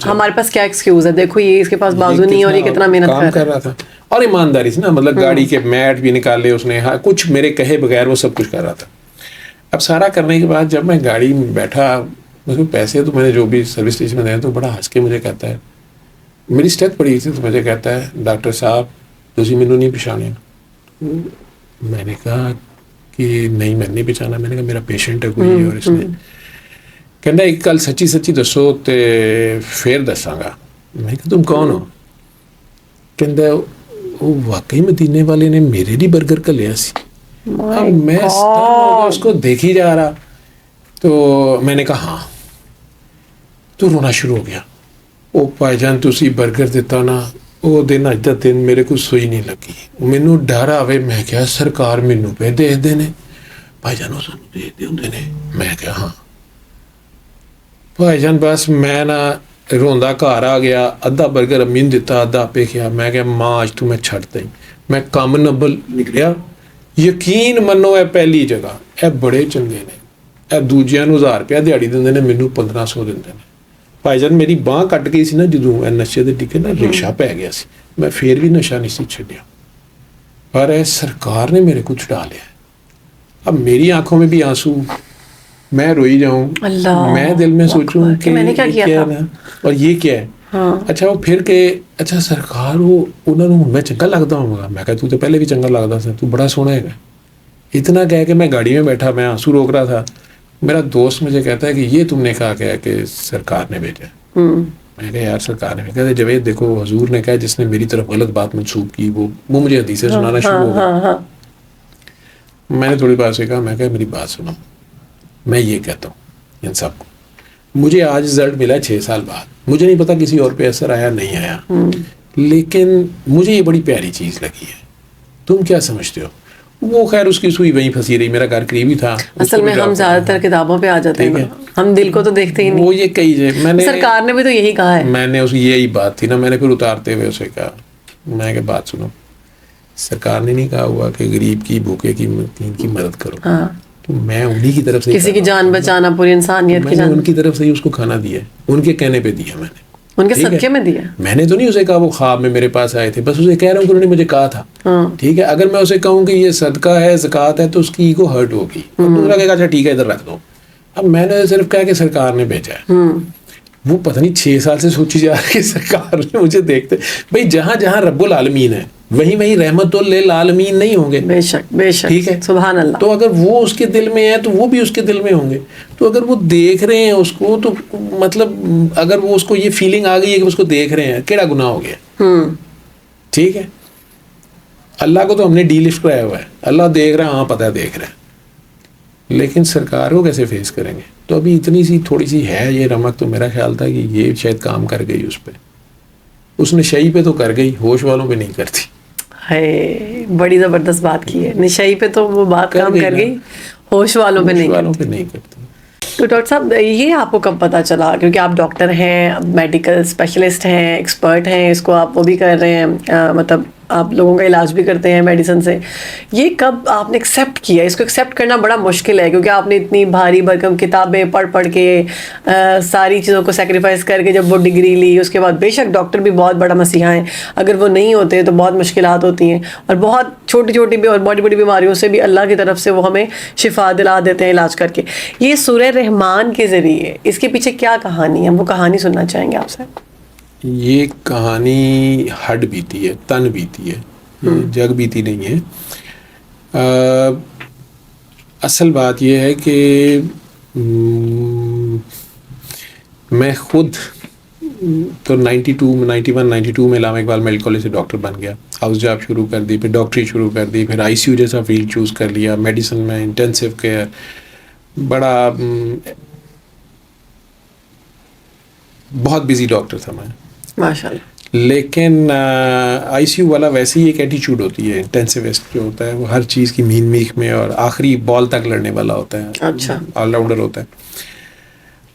ہمارے پاس کیا ایکسکیوز ہے, دیکھو یہ اس کے پاس بازو نہیں اور یہ کتنا محنت کر رہا تھا. اور ایمانداری سے نا, مطلب گاڑی کے میٹ بھی نکالے اس نے, کچھ میرے کہے بغیر وہ سب کچھ کر رہا تھا. اب سارا کرنے کے بعد جب میں گاڑی میں بیٹھا, اس میں پیسے تو میں نے جو بھی سروس اسٹیشن میں دیے, تو بڑا ہنس کے مجھے کہتا ہے, میری اسٹیپ پڑی تھی, تو مجھے کہتا ہے ڈاکٹر صاحب تسی مینوں نہیں پچھانے. میں نے کہا کہ نہیں میں نہیں پہچانا. میں نے کہا میرا پیشنٹ ہے کوئی, اور اس نے کہنا ایک گل سچی سچی دسو تے پھر دساں گا. میں کہا تم کون ہو؟ کہندا وہ واقعی مدینے والے نے میرے لیے برگر کا لیا سی. میں اس کو دیکھ ہی جا رہا, تو میں نے کہا ہاں, تو رونا شروع ہو گیا. وہ بھائی جان تسی برگر دیتا نا, وہ دن اج دا دن میرے کو سوئی نہیں لگی. مینوں ڈر آوے, میں کہا سرکار مینوں پہ دے دے نے, بھائی جان وہ سانوں دے دے ہوندے نے. میں کہا ہاں. بھائی جان بس میں نا روندا گھر آ گیا, ادھا برگر امی نے دتا, ادھا آپے کھیا. میں کہا ماں اج تو میں چھڈ دئی. میں کم نبل نکلیا, یقین منو اے پہلی جگہ, اے بڑے چنگے نے, اے دوجیاں نوں 1000 روپیہ دیہڑی دیندے نے, مینوں 1500 دیندے نے. بھائی جان میری باہ کٹ گئی سی نا جدوں اے نشے دے ٹکے نا, ریشہ پی گیا سی, میں پھر بھی نشہ نہیں سی چھڈیا, پر اے سرکار نے میرے کو چھڈا لیا. اب میری آنکھوں میں بھی آنسو, میں روئی جاؤں, میں دل میں سوچوں کہ میں نے کیا کیا تھا, اور یہ کیا ہے. اچھا وہ پھر کہ اچھا سرکار وہ انہوں نے میں چنگا لگتا ہوں گا. میں کہا تو پہلے بھی چنگا لگتا تھا, تو بڑا سونا ہے. اتنا کہہ کہ میں گاڑی میں بیٹھا, میں آنسو روک رہا تھا. میرا دوست مجھے کہتا ہے کہ یہ تم نے کہا کیا کہ سرکار نے بھیجا. میں کہا یار سرکار نے کہتے جوید دیکھو حضور نے کہا جس نے میری طرف غلط بات منسوب کی وہ مجھے حدیثیں سنانا شروع ہو گیا. میں نے تھوڑی بات سے کہا, میں کہا میری بات سنو, میں یہ کہتا ہوں ان سب کو, مجھے آج رزلٹ ملا 6 سال بعد, مجھے نہیں پتا کسی اور پہ اثر آیا نہیں آیا, لیکن مجھے یہ بڑی پیاری چیز لگی ہے. تم کیا سمجھتے ہو؟ وہ خیر اس کی سوئی وہیں پھنسی رہی, میرا گھر قریب ہی تھا. اصل میں ہم زیادہ تر کتابوں پہ آ جاتے ہیں, ہم دل کو تو دیکھتے ہی نہیں. وہ یہ کہی جائے, میں نے سرکار نے بھی تو یہی کہا ہے. میں نے اس یہی بات تھی نا, میں نے پھر اتارتے ہوئے اسے کہا, میں کہ بات سنو, سرکار نے نہیں کہا ہوا کہ غریب کی بھوکے کی مسکین کی مدد کرو, تو میں انہی کی طرف سے کسی کی جان بچانا, پوری انسانیت کی جان, ان کی طرف سے ہی اس کو کھانا دیا, ان کے کہنے پہ دیا, میں نے ان کے صدقے میں دیا. میں نے تو نہیں اسے کہا وہ خواب میں میرے پاس آئے تھے, بس اسے کہہ رہا ہوں کہ انہوں نے مجھے کہا تھا. ٹھیک ہے, اگر میں اسے کہوں کہ یہ صدقہ ہے زکوٰۃ ہے تو اس کی ایگو ہرٹ ہوگی, دوسرا کہے گا اچھا ٹھیک ہے ادھر رکھ دو. اب میں نے صرف کہا کہ سرکار نے بھیجا ہے. وہ پتہ نہیں 6 سال سے سوچی جا رہی ہے سرکار نے مجھے دیکھتے, بھائی جہاں جہاں رب العالمین ہے وہیں وہیں رحمت للعالمین نہیں ہوں گے. بے شک بے شک, ٹھیک ہے, سبحان اللہ. تو اگر وہ اس کے دل میں ہے تو وہ بھی اس کے دل میں ہوں گے. تو اگر وہ دیکھ رہے ہیں اس کو, تو مطلب اگر وہ اس کو یہ فیلنگ آ گئی ہے کہ اس کو دیکھ رہے ہیں, کیڑا گناہ ہو گیا. ٹھیک ہے, اللہ کو تو ہم نے ڈی لفٹ کرایا ہوا ہے, اللہ دیکھ رہا ہے, ہاں پتہ ہے دیکھ رہا ہے, لیکن سرکار کو کیسے فیس کریں گے. تو ابھی اتنی سی تھوڑی سی ہے یہ رمق, تو میرا خیال تھا کہ یہ شاید کام کر گئی اس پہ, اس نشئی پہ تو کر گئی, ہوش والوں پہ نہیں کرتی. ہے بڑی زبردست بات کی ہے, نشئی پہ تو وہ بات کام کر گئی, ہوش والوں پہ نہیں کرتے. تو ڈاکٹر صاحب یہ آپ کو کب پتہ چلا, کیونکہ آپ ڈاکٹر ہیں, میڈیکل اسپیشلسٹ ہیں, ایکسپرٹ ہیں, اس کو آپ وہ بھی کر رہے ہیں, مطلب آپ لوگوں کا علاج بھی کرتے ہیں میڈیسن سے, یہ کب آپ نے ایکسیپٹ کیا؟ اس کو ایکسیپٹ کرنا بڑا مشکل ہے, کیونکہ آپ نے اتنی بھاری بھرکم کتابیں پڑھ کے ساری چیزوں کو سیکریفائس کر کے جب وہ ڈگری لی, اس کے بعد بے شک ڈاکٹر بھی بہت بڑا مسیحا ہیں, اگر وہ نہیں ہوتے تو بہت مشکلات ہوتی ہیں, اور بہت چھوٹی چھوٹی بھی اور بڑی بڑی بیماریوں سے بھی اللہ کی طرف سے وہ ہمیں شفا دلا دیتے ہیں علاج کر کے. یہ سورہ رحمان کے ذریعے اس کے پیچھے کیا کہانی ہے, وہ کہانی سننا چاہیں گے آپ سے. یہ کہانی ہڈ بیتی ہے, تن بیتی ہے, جگ بیتی نہیں ہے. اصل بات یہ ہے کہ میں خود تو 91-92 میں علامہ اقبال میڈیکل کالج سے ڈاکٹر بن گیا, ہاؤس جاب شروع کر دی, پھر ڈاکٹری شروع کر دی, پھر آئی سی یو جیسا فیلڈ چوز کر لیا, میڈیسن میں انٹینسیو کیئر, بڑا بہت بزی ڈاکٹر تھا میں ماشاء اللہ. لیکن آئی سی یو والا ویسے ہی ایک ایٹیچیوڈ ہوتی ہے, انٹینسیوسٹ جو ہوتا ہے وہ ہر چیز کی مین میخ میں اور آخری بال تک لڑنے والا ہوتا ہے, اچھا آل راؤنڈر ہوتا ہے,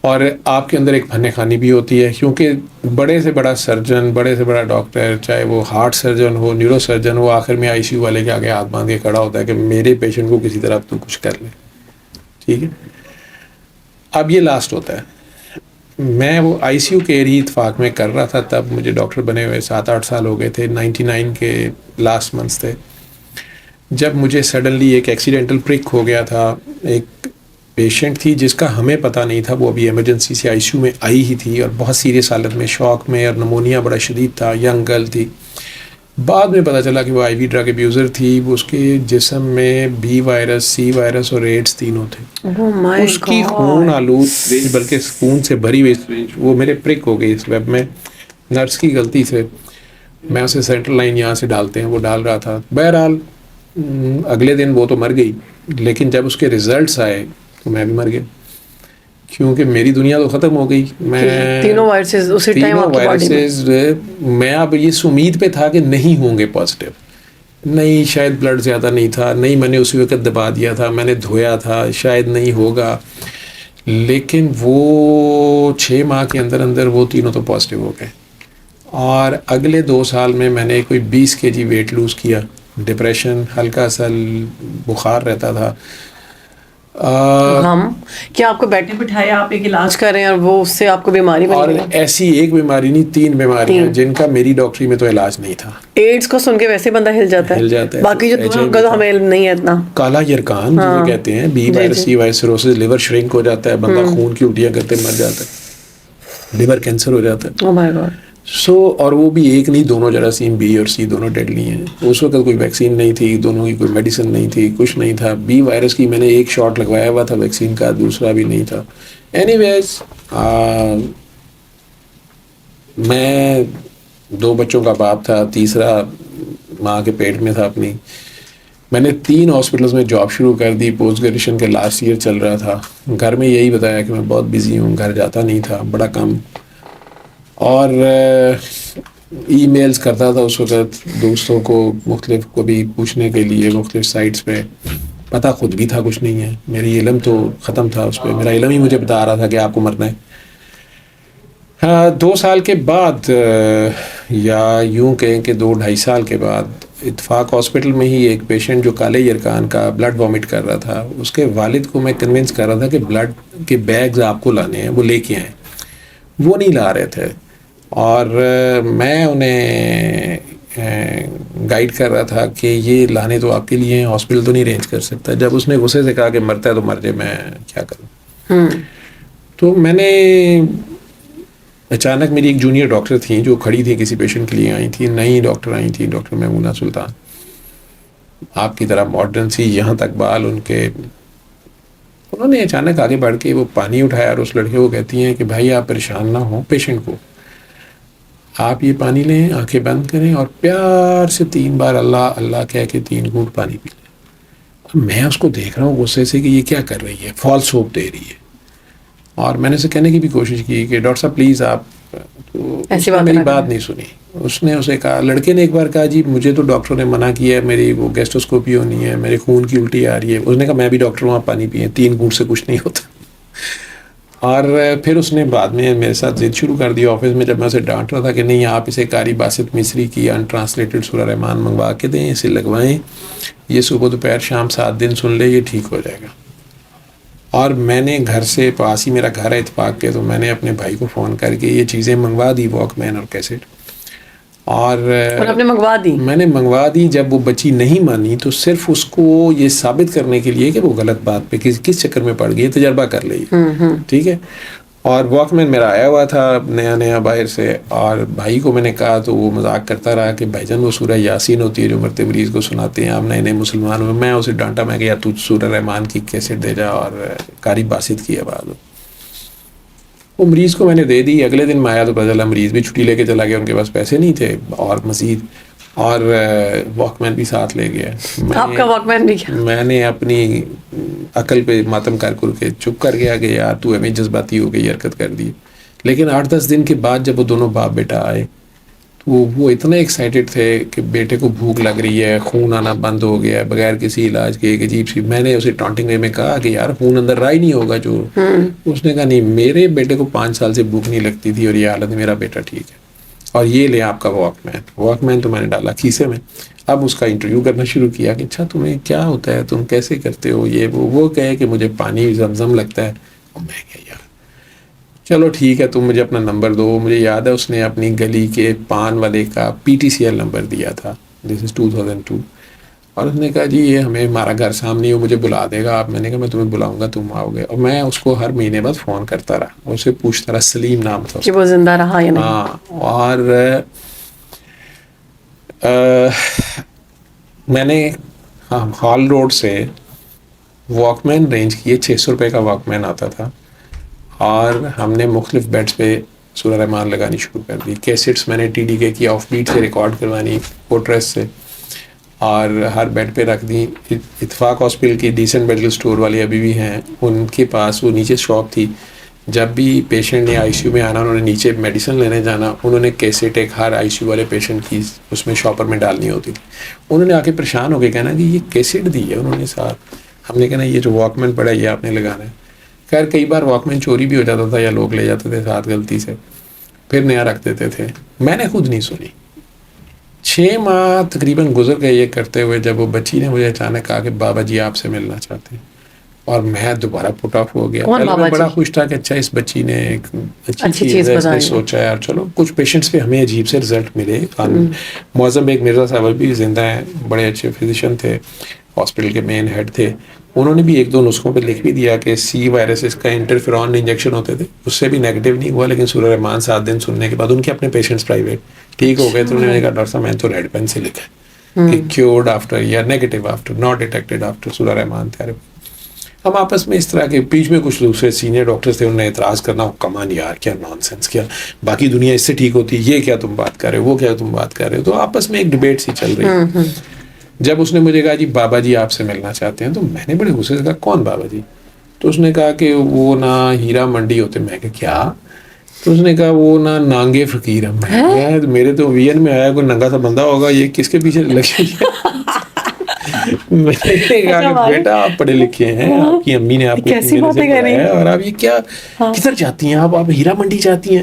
اور آپ کے اندر ایک فن خوانی بھی ہوتی ہے, کیونکہ بڑے سے بڑا سرجن, بڑے سے بڑا ڈاکٹر, چاہے وہ ہارٹ سرجن ہو, نیورو سرجن ہو, آخر میں آئی سی یو والے کے آگے ہاتھ باندھ کے کھڑا ہوتا ہے کہ میرے پیشنٹ کو کسی طرح تو کچھ کر لے, ٹھیک ہے. اب یہ لاسٹ ہوتا ہے. میں وہ آئی سی یو کیئر ہی اتفاق میں کر رہا تھا, تب مجھے ڈاکٹر بنے ہوئے 7-8 سال ہو گئے تھے, 99 کے لاسٹ منتھس تھے, جب مجھے سڈنلی ایک ایکسیڈنٹل پرک ہو گیا تھا. ایک پیشنٹ تھی جس کا ہمیں پتہ نہیں تھا, وہ ابھی ایمرجنسی سے آئی سی یو میں آئی ہی تھی اور بہت سیریس حالت میں, شوق میں, اور نمونیا بڑا شدید تھا, ینگ گرل تھی. بعد میں پتہ چلا کہ وہ آئی وی ڈرگ ابیوزر تھی, وہ اس کے جسم میں بی وائرس, سی وائرس اور ایڈز تینوں تھے. اس کی خون آلود سرنج, بلکہ خون سے بھری ہوئی سرنج, وہ میرے پرک ہو گئی اس ویب میں, نرس کی غلطی سے. میں اسے سینٹرل لائن یہاں سے ڈالتے ہیں, وہ ڈال رہا تھا. بہرحال اگلے دن وہ تو مر گئی, لیکن جب اس کے ریزلٹس آئے تو میں بھی مر گیا, کیونکہ میری دنیا تو ختم ہو گئی. میں تینوں وائرسز اسی ٹائم آپ کی باڈی میں, میں اب اس امید پہ تھا کہ نہیں ہوں گے پازیٹیو, نہیں شاید بلڈ زیادہ نہیں تھا, نہیں میں نے اسی وقت دبا دیا تھا, میں نے دھویا تھا, شاید نہیں ہوگا. لیکن وہ 6 ماہ کے اندر اندر وہ تینوں تو پازیٹیو ہو گئے, اور اگلے 2 سال میں میں نے کوئی 20 kg ویٹ لوز کیا. ڈپریشن, ہلکا سا بخار رہتا تھا. ہم کیا آپ کو بیٹھے بٹھایا, آپ ایک علاج کر رہے ہیں اور وہ اس سے آپ کو بیماری اور ایسی ایک بیماری نہیں, 3 بیماریاں جن کا میری ڈاکٹری میں تو علاج نہیں تھا. ایڈز کو سن کے ویسے بندہ ہل جاتا ہے, باقی جو تو ہمیں علم نہیں ہے اتنا. کالا یرکان جسے کہتے ہیں, B virus, C virus cirrhosis, liver shrink ہو جاتا ہے, بندہ خون کی الٹیاں کرتے مر جاتا ہے, لیور کینسر ہو جاتا ہے. او مائی گاڈ. اور وہ بھی ایک نہیں, دونوں جراثیم بی اور سی دونوں ڈیڈلی ہیں. اس وقت کوئی ویکسین نہیں تھی, دونوں کی کوئی میڈیسن نہیں تھی, کچھ نہیں تھا. بی وائرس کی میں نے ایک شاٹ لگوایا ہوا تھا ویکسین کا, دوسرا بھی نہیں تھا. اینی ویز میں 2 بچوں کا باپ تھا, تیسرا ماں کے پیٹ میں تھا اپنی. میں نے 3 ہاسپٹلز میں جاب شروع کر دی, پوسٹ گریجویشن کے لاسٹ ایئر چل رہا تھا. گھر میں یہی بتایا کہ میں بہت بزی ہوں, گھر جاتا نہیں تھا, بڑا کم, اور ای میلز کرتا تھا اس وقت دوستوں کو, مختلف کو بھی پوچھنے کے لیے, مختلف سائٹس پہ. پتہ خود بھی تھا کچھ نہیں ہے, میری علم تو ختم تھا اس پہ, میرا علم ہی مجھے بتا رہا تھا کہ آپ کو مرنا ہے. 2 سال کے بعد, یا یوں کہیں کہ 2-2.5 سال کے بعد, اتفاق ہاسپٹل میں ہی ایک پیشنٹ جو کالے یرکان کا بلڈ وامٹ کر رہا تھا, اس کے والد کو میں کنونس کر رہا تھا کہ بلڈ کے بیگز آپ کو لانے ہیں, وہ لے کے آئیں. وہ نہیں لا رہے تھے, اور میں انہیں گائیڈ کر رہا تھا کہ یہ لانے تو آپ کے لیے ہیں, ہاسپٹل تو نہیں ارینج کر سکتا. جب اس نے غصے سے کہا کہ مرتا ہے تو مر جائے, میں کیا کروں. تو میں نے اچانک, میری ایک جونیئر ڈاکٹر تھیں جو کھڑی تھی کسی پیشنٹ کے لیے آئی تھی, نئی ڈاکٹر آئی تھی, ڈاکٹر میمونہ سلطان, آپ کی طرح ماڈرن سی, یہاں تک بال ان کے. انہوں نے اچانک آگے بڑھ کے وہ پانی اٹھایا, اور اس لڑکے کو کہتی ہیں کہ بھائی آپ پریشان نہ ہوں, پیشنٹ کو آپ یہ پانی لیں, آنکھیں بند کریں, اور پیار سے 3 بار اللہ اللہ کہہ کے 3 گھونٹ پانی پی لیں. میں اس کو دیکھ رہا ہوں غصے سے کہ یہ کیا کر رہی ہے, فالس ہوپ دے رہی ہے. اور میں نے اسے کہنے کی بھی کوشش کی کہ ڈاکٹر صاحب پلیز آپ, تو میری بات نہیں سنی. اس نے اسے کہا, لڑکے نے ایک بار کہا جی مجھے تو ڈاکٹر نے منع کیا ہے, میری وہ گیسٹروسکوپی ہونی ہے, میرے خون کی الٹی آ رہی ہے. اس نے کہا میں بھی ڈاکٹر ہوں, آپ پانی پئیں, 3 گھونٹ سے کچھ نہیں ہوتا. اور پھر اس نے بعد میں میرے ساتھ ضد شروع کر دی آفس میں, جب میں اسے ڈانٹ رہا تھا کہ نہیں آپ اسے قاری باسط مصری کی انٹرانسلیٹڈ سورہ رحمان منگوا کے دیں, اسے لگوائیں, یہ صبح دوپہر شام 7 دن سن لے, یہ ٹھیک ہو جائے گا. اور میں نے گھر سے پاس ہی میرا گھر ہے اتفاق کے, تو میں نے اپنے بھائی کو فون کر کے یہ چیزیں منگوا دی, واک مین اور کیسٹ, اور آپ نے منگوا دی. میں نے منگوا دی. جب وہ بچی نہیں مانی تو صرف اس کو یہ ثابت کرنے کے لیے کہ وہ غلط بات پہ کس چکر میں پڑ گئی, تجربہ کر لی, ٹھیک ہے. اور واک مین میرا آیا ہوا تھا نیا باہر سے, اور بھائی کو میں نے کہا تو وہ مذاق کرتا رہا کہ بھائی جان وہ سورہ یاسین ہوتی ہے جو مرتے مریض کو سناتے ہیں, آپ نئے نئے مسلمان ہوئے. میں اسے ڈانٹا, میں کہ یار تو سورہ رحمان کی کیسٹ دے جا اور قاری باسط کی آواز ہو. وہ مریض کو میں نے دے دی. اگلے دن میں آیا تو پتہ چلا مریض بھی چھٹی لے کے چلا گیا, ان کے پاس پیسے نہیں تھے اور مزید, اور واک مین بھی ساتھ لے گیا. آپ کا واک مین بھی کیا؟ میں نے اپنی عقل پہ ماتم کر کے چپ کر گیا کہ یار تو ہمیں جذباتی ہو کے یہ حرکت کر دی. لیکن 8-10 دن کے بعد جب وہ دونوں باپ بیٹا آئے تو وہ اتنے ایکسائٹیڈ تھے کہ بیٹے کو بھوک لگ رہی ہے, خون آنا بند ہو گیا ہے بغیر کسی علاج کے, ایک عجیب سی. میں نے اسے ٹانٹنگ وے میں کہا کہ یار خون اندر رہا ہی نہیں ہوگا جو. اس نے کہا نہیں, میرے بیٹے کو 5 سال سے بھوک نہیں لگتی تھی اور یہ حالت, میرا بیٹا ٹھیک ہے, اور یہ لے آپ کا واک مین تو میں نے ڈالا کھیسے میں. اب اس کا انٹرویو کرنا شروع کیا کہ اچھا تمہیں کیا ہوتا ہے, تم کیسے کرتے ہو یہ وہ کہے کہ مجھے پانی زمزم لگتا ہے. اور میں کہا یار چلو ٹھیک ہے, تم مجھے اپنا نمبر دو. مجھے یاد ہے اس نے اپنی گلی کے پان والے کا PTCL نمبر دیا تھا, دس از 2002, اور اس نے کہا جی یہ ہمیں ہمارا گھر سامنے ہو, مجھے بلا دے گا آپ. میں نے کہا میں تمہیں بلاؤں گا, تم آؤ گے. اور میں اس کو ہر مہینے بعد فون کرتا رہا, اسے پوچھتا رہا, سلیم نام تھا کہ وہ زندہ رہا یا نہیں. ہاں, اور میں نے ہال روڈ سے واک مین رینج کیے, 600 روپے کا واک مین آتا تھا, اور ہم نے مختلف بیڈس پہ سورہ رحمان لگانی شروع کر دی. کیسٹس میں نے TDK کی آف بیٹ سے ریکارڈ کروانی, فورٹریس سے, اور ہر بیڈ پہ رکھ دی. اتفاق ہاسپٹل کی ڈیسنٹ میڈیکل اسٹور والے ابھی بھی ہیں, ان کے پاس وہ نیچے شاپ تھی, جب بھی پیشنٹ نے ICU میں آنا, انہوں نے نیچے میڈیسن لینے جانا, انہوں نے کیسٹ ایک ہر ICU والے پیشنٹ کی اس میں شاپر میں ڈالنی ہوتی تھی. انہوں نے آ کے پریشان ہو کے کہنا کہ یہ کیسٹ دی ہے انہوں نے ساتھ. ہم نے کہنا یہ جو واک مین پڑا ہے یہ آپ نے لگانا ہے. خیر کئی بار واک مین چوری بھی ہو جاتا تھا یا لوگ لے جاتے تھے ساتھ غلطی سے, پھر نیا رکھ دیتے تھے. میں نے خود نہیں سنی. 6 ماہ تقریباً گزر گئے یہ کرتے ہوئے, جب وہ بچی نے مجھے اچانک کہا کہ بابا جی آپ سے ملنا چاہتے ہیں, اور میں دوبارہ پٹ آف ہو گیا. میں بڑا خوش تھا کہ اچھا اس بچی نے ایک اچھی چیز نے سوچا ہے, اور چلو کچھ پیشنٹس پہ ہمیں عجیب سے رزلٹ ملے. معظم ایک مرزا صاحب بھی زندہ ہیں, بڑے اچھے فزیشین تھے, ہاسپٹل کے مین ہیڈ تھے. انہوں نے بھی 1-2 نسخوں پہ لکھ بھی دیا کہ C وائرس کا انٹرفیرون انجیکشن ہوتے تھے, اس سے بھی نیگیٹو نہیں ہوا. لیکن سورہ رحمان 7 دن سننے کے بعد ان کے اپنے پیشنٹس پرائیویٹ ٹھیک ہو گئے. تو انہوں نے کہا ڈاکٹر صاحب میں تو ریڈ پین سے لکھا ہے کہ کیورڈ آفٹر یا negative after, not detected after سورہ رحمان تھراپی. ہم آپس میں اس طرح کے, بیچ میں کچھ دوسرے سینئر ڈاکٹرز تھے, انہوں نے اعتراض کرنا, کمان یار کیا نان سینس, کیا باقی دنیا اس سے ٹھیک ہوتی, یہ کیا تم بات کر رہے ہو, وہ کیا تم بات کر رہے ہو. تو آپس میں ایک ڈبیٹ سی چل رہی. جب اس نے مجھے کہا جی بابا جی آپ سے ملنا چاہتے ہیں, تو میں نے بڑے غصے سے کہا کون بابا جی؟ تو اس نے کہا کہ وہ نا ہیرا منڈی ہوتے. میں کہ کیا؟ تو اس نے کہا وہ نا نانگے فقیر ہیں. میرے تو وین میں آیا کوئی ننگا سا بندہ ہوگا, یہ کس کے پیچھے لگے. میں نے کہا کہ بیٹا آپ پڑھے لکھے ہیں, آپ کی امی نے آپ کو بتایا, اور آپ یہ کیا کدھر جاتی ہیں آپ ہیرا منڈی جاتی ہیں؟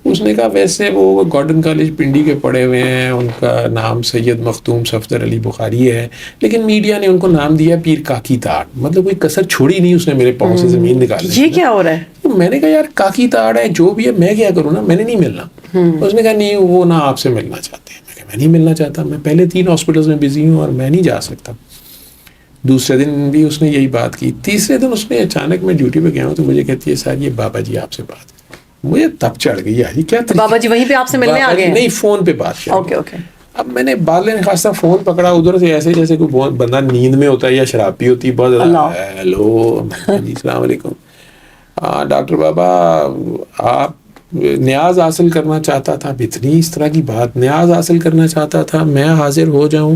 اس نے کہا ویسے وہ گارڈن کالج پنڈی کے پڑھے ہوئے ہیں, ان کا نام سید مختوم صفدر علی بخاری ہے, لیکن میڈیا نے ان کو نام دیا پیر کاکی تاڑ. مطلب کوئی کسر چھوڑی نہیں اس نے میرے پاؤں سے زمین نکالی. یہ کیا ہو رہا ہے؟ میں نے کہا یار کاکی تاڑ ہے جو بھی ہے, میں کیا کروں نا, میں نے نہیں ملنا. اس نے کہا نہیں وہ نا آپ سے ملنا چاہتے ہیں. میں نہیں ملنا چاہتا, میں پہلے 3 ہاسپٹلز میں بزی ہوں اور میں نہیں جا سکتا. دوسرے دن بھی اس نے یہی بات کی. تیسرے دن اس نے اچانک میں ڈیوٹی پہ گیا ہوں تو مجھے کہتی ہے سر یہ بابا جی آپ سے بات. مجھے تب چڑھ گئی یار یہ کیا, بابا جی وہیں پہ آپ سے ملنے آ گئے؟ نہیں فون پہ بات کی. اوکے. اب میں نے بعد میں خاصا فون پکڑا ادھر سے, ایسے جیسے کوئی بہت بندہ نیند میں ہوتا ہے یا شراب پی ہوتی ہے بہت زیادہ. ہیلو جی السلام علیکم, ڈاکٹر بابا آپ نیاز حاصل کرنا چاہتا تھا. اتنی اس طرح کی بات, نیاز حاصل کرنا چاہتا تھا, میں حاضر ہو جاؤں,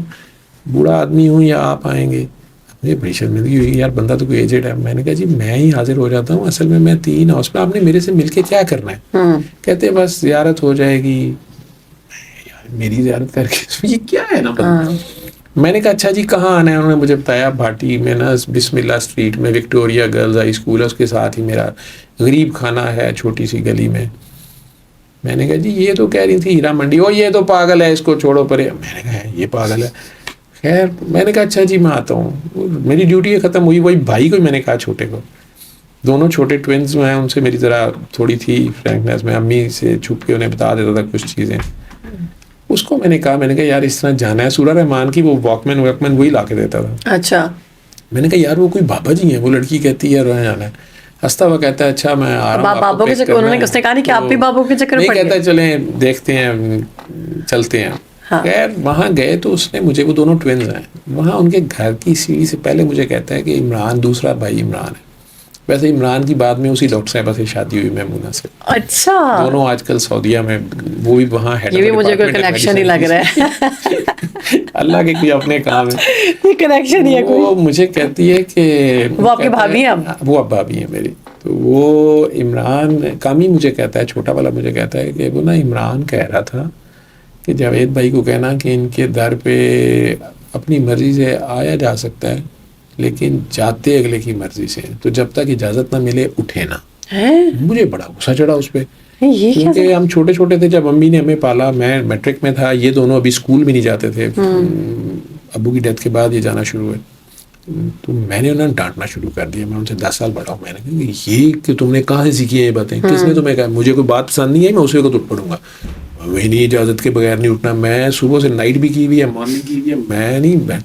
بوڑھا آدمی ہوں یا آپ آئیں گے. مجھے بڑی شرمندگی ہوئی یار, بندہ تو کوئی ایجڈ ہے. میں نے کہا جی میں ہی حاضر ہو جاتا ہوں, اصل میں 3 ہاسپٹل, آپ نے میرے سے مل کے کیا کرنا ہے؟ کہتے بس زیارت ہو جائے گی. میری زیارت کر کے یہ کیا ہے نا. میں نے کہا اچھا جی کہاں آنا ہے. انہوں نے مجھے بتایا بھاٹی میں نا بسم اللہ اسٹریٹ میں وکٹوریا گرلز ہائی اسکول ہے, اس کے ساتھ ہی میرا غریب خانہ ہے چھوٹی سی گلی میں. میں نے کہا جی یہ تو کہہ رہی تھی ہیرا منڈی, او یہ تو پاگل ہے اس کو چھوڑو پرے. میں نے کہا یہ پاگل ہے. خیر میں نے کہا اچھا جی میں آتا ہوں. میری ڈیوٹی ختم ہوئی, وہی بھائی کو میں نے کہا چھوٹے کو, دونوں چھوٹے ٹوینز میں ہیں, ان سے میری ذرا تھوڑی تھی فرینکنیس, میں امی سے چھپ کے انہیں بتا دیتا تھا کچھ چیزیں. اس کو میں نے کہا یار اس طرح جانا ہے, سورہ رحمان کی وہ واکمین وہی لا کے دیتا تھا. اچھا. میں نے کہا یار وہ کوئی بابا جی ہیں, وہ لڑکی کہتی ہے روح جانا ہے, ہنستا ہوا کہتا ہے اچھا میں آ رہا ہوں. بابوں کے چکر, انہوں نے کس نے کہا نہیں کہ آپ بھی بابوں کے چکر میں پڑ گئے؟ کہتا ہے چلیں دیکھتے ہیں چلتے ہیں. خیر وہاں گئے تو اس نے مجھے, وہ دونوں ٹوینز ہیں, وہاں ان کے گھر کی سیڑھی سے پہلے مجھے کہتا ہے کہ عمران دوسرا بھائی عمران ہے. ویسے عمران کی بعد میں اسی ڈاکٹر صاحبہ سے شادی ہوئی میمونہ سے. اچھا. دونوں آج کل سعودیہ میں, وہ بھی وہاں ہیڈ. یہ بھی مجھے کوئی کنیکشن ہی لگ رہا ہے. اللہ کے کوئی اپنے کام ہے, یہ کنیکشن ہی ہے کوئی. وہ مجھے کہتی ہے کہ وہ آپ کی بھابھی ہیں اب؟ وہ اب بھابھی ہیں میری. تو وہ عمران کامی مجھے کہتا ہے, چھوٹا والا مجھے کہتا ہے کہ وہ نا عمران کہہ رہا تھا کہ جاوید بھائی کو کہنا کہ ان کے در پہ اپنی مرضی سے آیا جا سکتا ہے لیکن جاتے اگلے کی مرضی سے, تو جب تک اجازت نہ ملے اٹھے نا. مجھے بڑا غصہ چڑھا اس پہ, کیونکہ ہم چھوٹے چھوٹے تھے جب امی نے ہمیں پالا. میں میٹرک میں تھا, یہ دونوں ابھی اسکول بھی نہیں جاتے تھے, ابو کی ڈیتھ کے بعد یہ جانا شروع ہوئے. تو میں نے انہیں ڈانٹنا شروع کر دیا. میں ان سے 10 سال بڑا ہوں. میں نے کہا یہ کہ تم نے کہاں سے سیکھی ہیں یہ باتیں, کس نے تمہیں کہا؟ مجھے کوئی بات پسند نہیں ہے میں اسی کو اٹھ پڑوں گا, وہی نہیں اجازت کے بغیر نہیں اٹھنا. میں صبح سے نائٹ بھی کی ہوئی ہے, مارننگ کی ہوئی ہے, میں نہیں.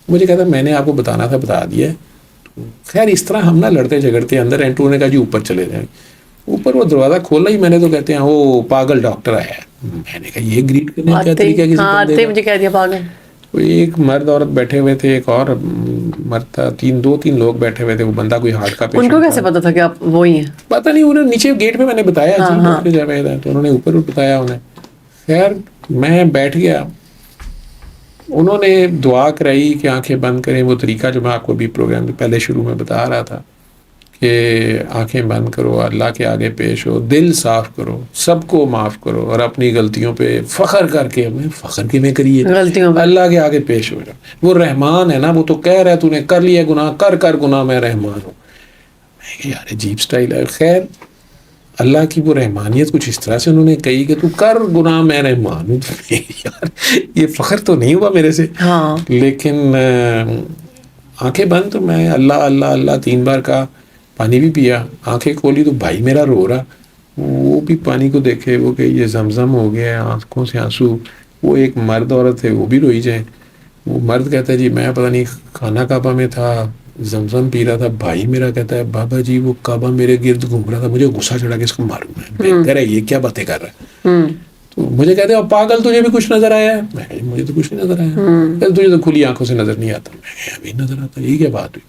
مجھے کہتا میں نے آپ کو بتانا تھا بتا دیا. خیر اس طرح ہم نا لڑتے جھگڑتے اندر انٹو نے کہا جی اوپر چلے جائیں. اوپر وہ دروازہ کھولا ہی میں نے تو کہتے ہیں وہ پاگل ڈاکٹر آیا ہے. میں نے کہا یہ گریٹ کرنے کا طریقہ کسی بندے کا؟ مجھے کہہ دیا پاگل. ایک مرد عورت بیٹھے ہوئے تھے, ایک اور مرد تھا, 2-3 لوگ بیٹھے ہوئے تھے. وہ بندہ کوئی ہارٹ کا پیشنٹ. ان کو کیسے پتا تھا کہ آپ وہی ہیں؟ پتہ نہیں, انہوں نے نیچے گیٹ پہ میں نے بتایا جی جاوید ہے, تو انہوں نے اوپر بتایا انہیں. خیر میں بیٹھ گیا, انہوں نے دعا کرائی کہ آنکھیں بند کریں. وہ طریقہ جو میں آپ کو بھی پروگرام کے پہلے شروع میں بتا رہا تھا کہ آنکھیں بند کرو, اللہ کے آگے پیش ہو, دل صاف کرو, سب کو معاف کرو, اور اپنی غلطیوں پہ فخر کر کے, ہمیں فخر کی میں کریے غلطیوں پہ, اللہ کے آگے پیش ہو جاؤ. وہ رحمان ہے نا, وہ تو کہہ رہا ہے تو نے کر لیا گناہ, کر گناہ, میں رحمان ہوں. میں کہ یار عجیب سٹائل ہے. خیر اللہ کی وہ رحمانیت کچھ اس طرح سے انہوں نے کہی کہ تو کر گناہ, میں رحمان ہوں. یار یہ فخر تو نہیں ہوا میرے سے. لیکن آنکھیں بند, تو میں اللہ اللہ اللہ 3 بار کہا, پانی بھی پیا. آنکھیں کھولی تو بھائی میرا رو رہا, وہ بھی پانی کو دیکھے, وہ کہ یہ زمزم ہو گیا, آنکھوں سے آنسو. وہ ایک مرد عورت ہے, وہ بھی روئی جائیں. وہ مرد کہتا ہے جی میں پتہ نہیں خانہ کعبہ میں تھا, زمزم پی رہا تھا. بھائی میرا کہتا ہے بابا جی وہ کعبہ میرے گرد گھوم رہا تھا, مجھے غصہ چڑھا کہ اس کو ماروں میں. بہتر ہے یہ کیا باتیں کر رہا ہے. تو مجھے کہتے ہیں پاگل تجھے بھی کچھ نظر آیا ہے؟ میں کہ مجھے تو کچھ نہیں نظر آیا. تجھے تو کھلی آنکھوں سے نظر نہیں آتا. میں کہ ابھی نظر آتا, یہ کیا بات ہوئی؟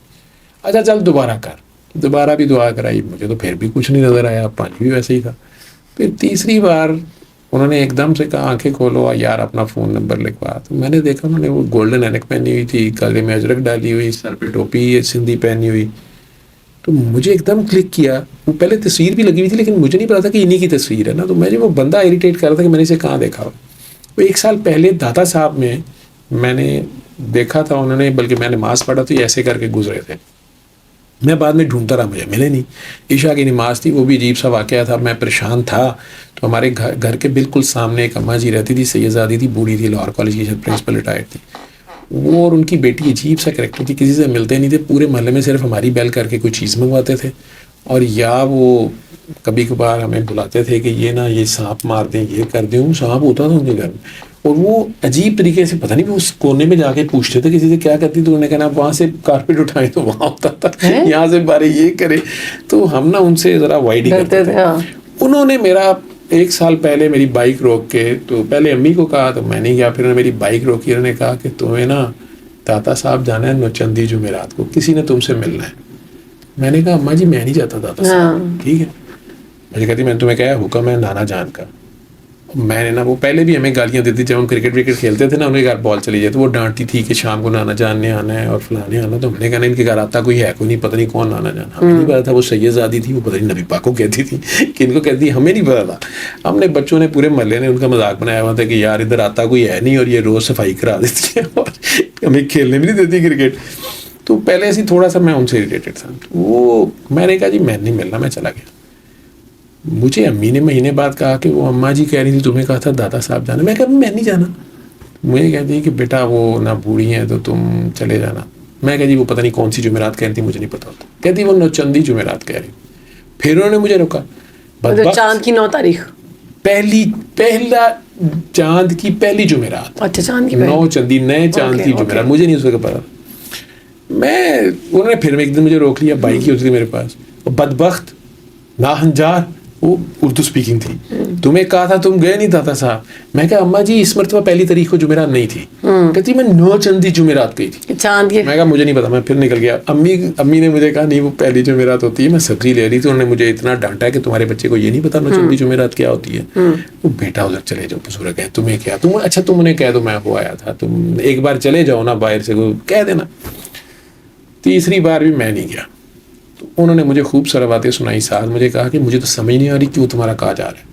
اچھا چل دوبارہ کر. دوبارہ بھی دعا کرائی, مجھے تو پھر بھی کچھ نہیں نظر آیا, پانی بھی ویسے ہی تھا. پھر تیسری بار انہوں نے ایک دم سے کہا آنکھیں کھولو یار, اپنا فون نمبر لکھوا. تو میں نے دیکھا انہوں نے وہ گولڈن اینک پہنی ہوئی تھی, گلے میں اجرک ڈالی ہوئی, سر پہ ٹوپی سندھی پہنی ہوئی. تو مجھے ایک دم کلک کیا. وہ پہلے تصویر بھی لگی ہوئی تھی لیکن مجھے نہیں پتا تھا کہ انہی کی تصویر ہے نا. تو مجھے وہ بندہ اریٹیٹ کر رہا تھا کہ میں نے اسے کہاں دیکھا ہو. وہ 1 سال پہلے داتا صاحب میں نے دیکھا تھا انہوں نے, بلکہ میں نے نماز پڑھا تو ایسے کر کے گزرے تھے. میں بعد میں ڈھونڈتا رہا, مجھے ملے نہیں. عشاء کی نماز تھی, وہ بھی عجیب سا واقعہ تھا. میں پریشان تھا. تو ہمارے گھر کے بالکل سامنے ایک اماں جی رہتی تھی, سیدزادی تھی, بوڑھی تھی, لاہور کالج کی پرنسپل ریٹائرڈ تھی. وہ اور ان کی بیٹی عجیب سا کریکٹر تھی, کسی سے ملتے نہیں تھے. پورے محلے میں صرف ہماری بیل کر کے کوئی چیز منگواتے تھے, اور یا وہ کبھی کبھار ہمیں بلاتے تھے کہ یہ نا یہ سانپ مار دیں, یہ کر دیں. وہ سانپ ہوتا تھا ان کے گھر میں, اور وہ عجیب طریقے سے پتہ نہیں وہ اس کونے میں جا کے پوچھتے تھے کسی سے کیا کرتی, تو انہوں نے کہنا وہاں سے کارپیٹ اٹھائیں تو وہاں ہوتا تھا, یہاں سے بارے یہ کرے. تو ہم نا ان سے ذرا وائڈ ہی کرتے تھے. انہوں نے میرا 1 سال پہلے میری بائک روک کے, تو پہلے امی کو کہا تو میں نہیں گیا, پھر انہوں نے میری بائک روکی. انہوں نے کہا کہ تمہیں نا داتا صاحب جانا ہے نوچندی جمعرات کو, کسی نے تم سے ملنا ہے. میں نے کہا اماں جی میں نہیں جاتا داتا صاحب. ٹھیک ہے. مجھے کہتی میں نے تمہیں کہا حکم ہے نانا جان کا. میں نے نا وہ پہلے بھی ہمیں گالیاں دیتی جب ہم کرکٹ وکٹ کھیلتے تھے نا, ان کے گھر بال چلی جائے تو وہ ڈانٹتی تھی کہ شام کو نانا جان نے آنا ہے اور فلانے آنا. تو ہم نے کہا ان کے گھر آتا کوئی ہے کوئی نہیں, پتہ نہیں کون نانا جان. ہمیں نہیں پتا تھا وہ سید زادی تھی, وہ پتہ نہیں نبی پاک کو کہتی تھی کہ ان کو کہتی, ہمیں نہیں پتا تھا. ہم نے بچوں نے پورے محلے نے ان کا مذاق بنایا ہوا تھا کہ یار ادھر آتا کوئی ہے نہیں اور یہ روز صفائی کرا دیتی ہے اور ہمیں کھیلنے بھی نہیں دیتی کرکٹ. تو پہلے سے تھوڑا سا میں ان سے اریٹیٹڈ تھا. وہ میں نے کہا جی میں نہیں ملنا, میں چلا گیا. مجھے امی نے مہینے بعد کہا کہ وہ اماں جی کہہ رہی تھی تمہیں کہا تھا دادا صاحب جانا. میں کہا میں نہیں جانا. مجھے کہتی کہ بیٹا وہ نہ بوڑھی ہیں تو تم چلے جانا. میں کہا جی وہ پتہ نہیں کون سی جمعرات کہہ رہی تھی, مجھے نہیں پتا ہوتا. کہتی وہ نوچندی جمعرات کہہ رہی. پھر انہوں نے مجھے روکا. چاند کی 9 تاریخ پہلا چاند کی پہلی جمعرات. اچھا چاند کی 9 چندی نئے چاند کی جمعرات, مجھے نہیں اس وقت پتا. انہوں نے پھر ایک دن مجھے روک لیا. بائک ہی ہوتی تھی میرے پاس. بدبخت ناہنجار, وہ اردو اسپیکنگ تھی. تمہیں کہا تھا تم گئے نہیں دادا صاحب. میں کہا اماں جی اس مرتبہ پہلی تاریخ کو جمعرات نہیں تھی. کہتی میں 9 چندی جمعرات گئی تھی چاند کی. میں کہا مجھے نہیں پتا. میں پھر نکل گیا. امی نے مجھے کہا نہیں وہ پہلی جمعرات ہوتی ہے. میں سبزی لے رہی تھی, انہوں نے مجھے اتنا ڈانٹا کہ تمہارے بچے کو یہ نہیں پتا 9 چندی جمعرات کیا ہوتی ہے. وہ بیٹا ادھر چلے جاؤ بزرگ ہے, تمہیں کیا, تم اچھا تم انہیں کہہ دو میں وہ آیا تھا, تم ایک بار چلے جاؤ نا باہر سے کہہ دینا. تیسری بار بھی میں نہیں گیا. تو انہوں نے مجھے خوب سارا باتیں سنائی. ساتھ مجھے کہا کہ مجھے تو سمجھ نہیں آ رہی کیوں تمہارا کہا جا رہا ہے.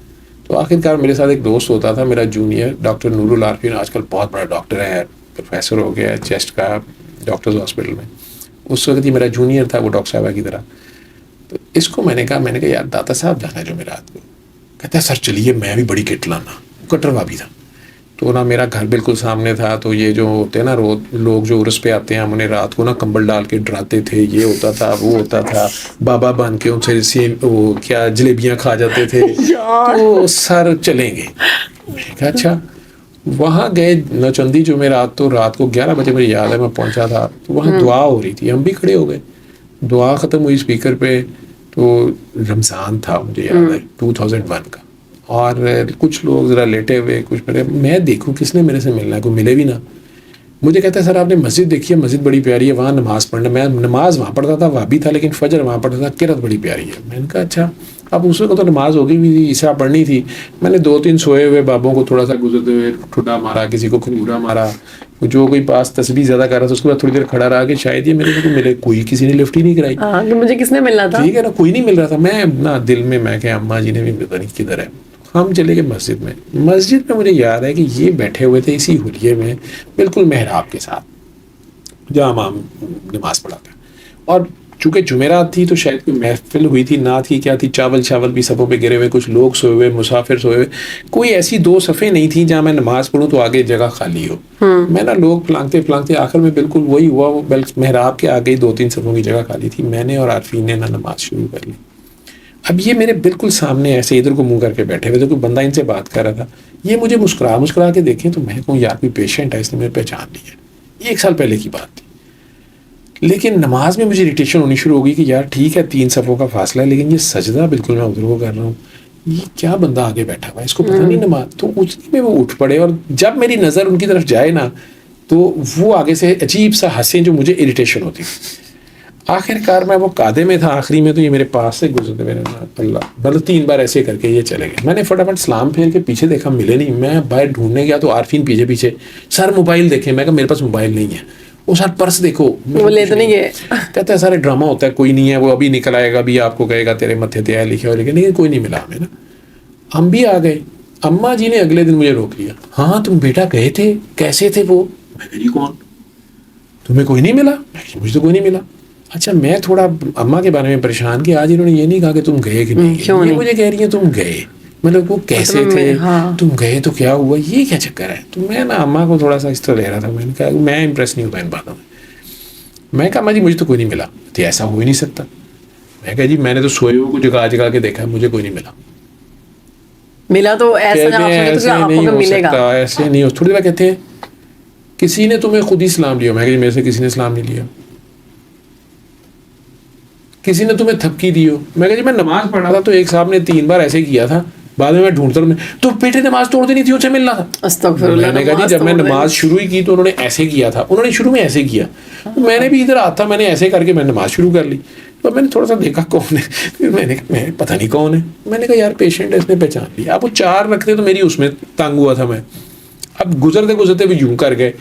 تو آخر کار میرے ساتھ ایک دوست ہوتا تھا میرا جونیئر, ڈاکٹر نور العارفین, آج کل بہت بڑا ڈاکٹر ہے, پروفیسر ہو گیا ہے چیسٹ کا ڈاکٹرز ہاسپٹل میں. اس وقت ہی میرا جونیئر تھا وہ ڈاکٹر صاحبہ کی طرح. تو اس کو میں نے کہا یار داتا صاحب جانا ہے جمعرات کو. کہتا ہے سر چلیے, میں بھی بڑی کٹ لانا. کٹروا بھی تھا. تو نا میرا گھر بالکل سامنے تھا. تو یہ جو ہوتے ہیں نا لوگ جو عرس پہ آتے ہیں, ہم انہیں رات کو نا کمبل ڈال کے ڈراتے تھے. یہ ہوتا تھا وہ ہوتا تھا. بابا بن کے ان سے وہ کیا جلیبیاں کھا جاتے تھے. تو سر چلیں گے. میں نے کہا اچھا. وہاں گئے نوچندی جمعرات. تو رات کو 11 بجے مجھے یاد ہے میں پہنچا تھا. تو وہاں دعا ہو رہی تھی, ہم بھی کھڑے ہو گئے. دعا ختم ہوئی اسپیکر پہ. تو رمضان تھا مجھے یاد ہے 2001 کا. اور کچھ لوگ ذرا لیٹے ہوئے, کچھ میں دیکھوں کس نے میرے سے ملنا ہے, کوئی ملے بھی نہ. مجھے کہتا ہے سر آپ نے مسجد دیکھی ہے, مسجد بڑی پیاری ہے, وہاں نماز پڑھنا. میں نماز وہاں پڑھتا تھا, وہاں بھی تھا, لیکن فجر وہاں پڑھتا تھا. قرات بڑی پیاری ہے. میں نے کہا اچھا. اب اس وقت تو نماز ہو گئی بھی تھی, عشاء پڑھنی تھی. میں نے 2-3 سوئے ہوئے بابوں کو تھوڑا سا گزرتے ہوئے ٹھڈا مارا, کسی کو کھنگورا مارا, جو کوئی پاس تسبیح زیادہ کر رہا تھا اس کے بعد تھوڑی دیر کھڑا رہا کہ شاید یہ میرے کو ملے. کوئی کسی نے لفٹ ہی نہیں کرائی. مجھے کس نے ملنا تھا, ٹھیک ہے نا, کوئی نہیں مل رہا تھا. میں نا دل میں کہ اماں جی نے بھی پتہ نہیں کدھر ہے. ہم چلے گئے مسجد میں. مسجد میں مجھے یاد ہے کہ یہ بیٹھے ہوئے تھے اسی حلیے میں بالکل محراب کے ساتھ جہاں امام نماز پڑھاتا ہے. اور چونکہ جمعرات تھی تو شاید کوئی محفل ہوئی تھی, نعت کی کیا تھی, چاول بھی صفوں پہ گرے ہوئے, کچھ لوگ سوئے ہوئے, مسافر سوئے ہوئے. کوئی ایسی 2 صفیں نہیں تھیں جہاں میں نماز پڑھوں تو آگے جگہ خالی ہو. میں نا لوگ پھلانگتے آخر میں بالکل وہی ہوا. وہ محراب کے آگے 2-3 صفوں کی جگہ خالی تھی. میں نے اور عارفین نے نا نماز شروع کر لی. اب یہ میرے بالکل سامنے ایسے ادھر کو منہ کر کے بیٹھے ہوئے تھے. کوئی بندہ ان سے بات کر رہا تھا. یہ مجھے مسکرا کے دیکھیں تو میں کہوں یار کوئی پیشنٹ ہے, اس نے مجھے پہچان لیا. یہ 1 سال پہلے کی بات تھی. لیکن نماز میں مجھے اریٹیشن ہونی شروع ہو گئی کہ یار ٹھیک ہے 3 صفوں کا فاصلہ ہے, لیکن یہ سجدہ بالکل میں ادھر کو کر رہا ہوں. یہ کیا بندہ آگے بیٹھا ہوا ہے, اس کو پتہ نہیں نماز. تو اس میں وہ اٹھ پڑے, اور جب میری نظر ان کی طرف جائے نا تو وہ آگے سے عجیب سا ہنسیں جو مجھے اریٹیشن ہوتی. آخر کار میں وہ قادے میں تھا آخری میں, تو یہ میرے پاس سے گزرتے میرے اللہ بلکہ 3 بار ایسے کر کے یہ چلے گئے. میں نے فٹافٹ سلام پھیر کے پیچھے دیکھا, ملے نہیں. میں باہر ڈھونڈنے گیا تو عارفین پیچھے سر موبائل دیکھیں. میں کہا میرے پاس موبائل نہیں ہے. وہ سر پرس دیکھو, وہ لے تو نہیں گئے. کہتا ہے سارے ڈرامہ ہوتا ہے, کوئی نہیں ہے, وہ ابھی نکل آئے گا, ابھی آپ کو کہے گا تیرے متھے تے ہے لکھے ہو, لیکن کوئی نہیں ملا ہمیں نا. ہم بھی آ گئے. اماں جی نے اگلے دن مجھے روک لیا. ہاں تم بیٹا گئے تھے, کیسے تھے وہ؟ میں کہا جی کون, تمہیں کوئی نہیں ملا؟ مجھے تو کوئی نہیں ملا. اچھا میں تھوڑا اماں کے بارے میں پریشان کہ آج انہوں نے یہ نہیں کہا کہ تم گئے کہ نہیں, یہ مجھے کہہ رہی ہیں تم گئے. مطلب وہ کیسے تھے, تم گئے تو کیا ہوا, یہ کیا چکر ہے. تو میں نا اماں کو تھوڑا سا اس طرح لے رہا تھا. میں نے کہا میں امپریس نہیں ہوتا ان باتوں میں. میں کہا اماں جی مجھے تو کوئی نہیں ملا. تو ایسا ہو ہی نہیں سکتا. میں کہا جی میں نے تو سوئے ہوئے کو جگا کے دیکھا, مجھے کوئی نہیں ملا تو ایسا نہیں ہو سکتا, ایسے نہیں ہو. تھوڑی دیر کہتے ہیں کسی نے تمہیں خود ہی سلام لیا. میں کہا جی میرے سے کسی نے سلام نہیں لیا. کسی نے تمہیں تھپکی دی ہو. میں کہا جی میں نماز پڑھ رہا تھا تو ایک صاحب نے 3 بار ایسے کیا تھا, بعد میں ڈھونڈتا ہوں تو بیٹے نماز توڑ نہیں تھی, ان سے ملنا تھا. میں نے کہا جی جب میں نماز شروع ہی کی تو انہوں نے ایسے کیا تھا, انہوں نے شروع میں ایسے کیا, میں نے بھی ادھر آتا, میں نے ایسے کر کے میں نماز شروع کر لی. تو میں نے تھوڑا سا دیکھا کون ہے, پھر میں نے کہا میں پتہ نہیں کون ہے, میں نے کہا یار پیشنٹ ہے, اس نے پہچان لیا. اب وہ 4 رکھتے تو میری اس میں تنگ ہوا تھا میں. اب گزرتے وہ یوں کر گئے,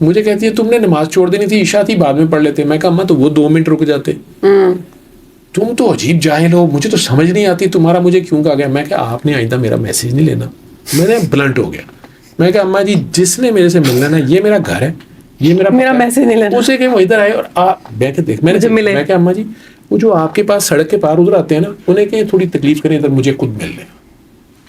مجھے کہتی ہے تم نے نماز چھوڑ دینی تھی, عشاء تھی بعد میں پڑھ لیتے. میں کہا اماں تو وہ 2 منٹ رک جاتے. تم تو عجیب جاہل ہو, مجھے تو سمجھ نہیں آتی تمہارا مجھے کیوں کہا گیا. میں کہا آپ نے آئندہ میرا میسج نہیں لینا. میں نے بلنٹ ہو گیا. میں کہا اماں جی جس نے میرے سے ملنا نا یہ میرا گھر ہے, یہ میرا میسج نہیں لینا. اسے کہ وہ ادھر آئے اور آپ بیٹھ کے دیکھ. میں کہا اماں جی وہ جو آپ کے پاس سڑک کے پار ادھر آتے ہیں نا, انہیں کہ تھوڑی تکلیف کریں ادھر, مجھے خود مل لیں.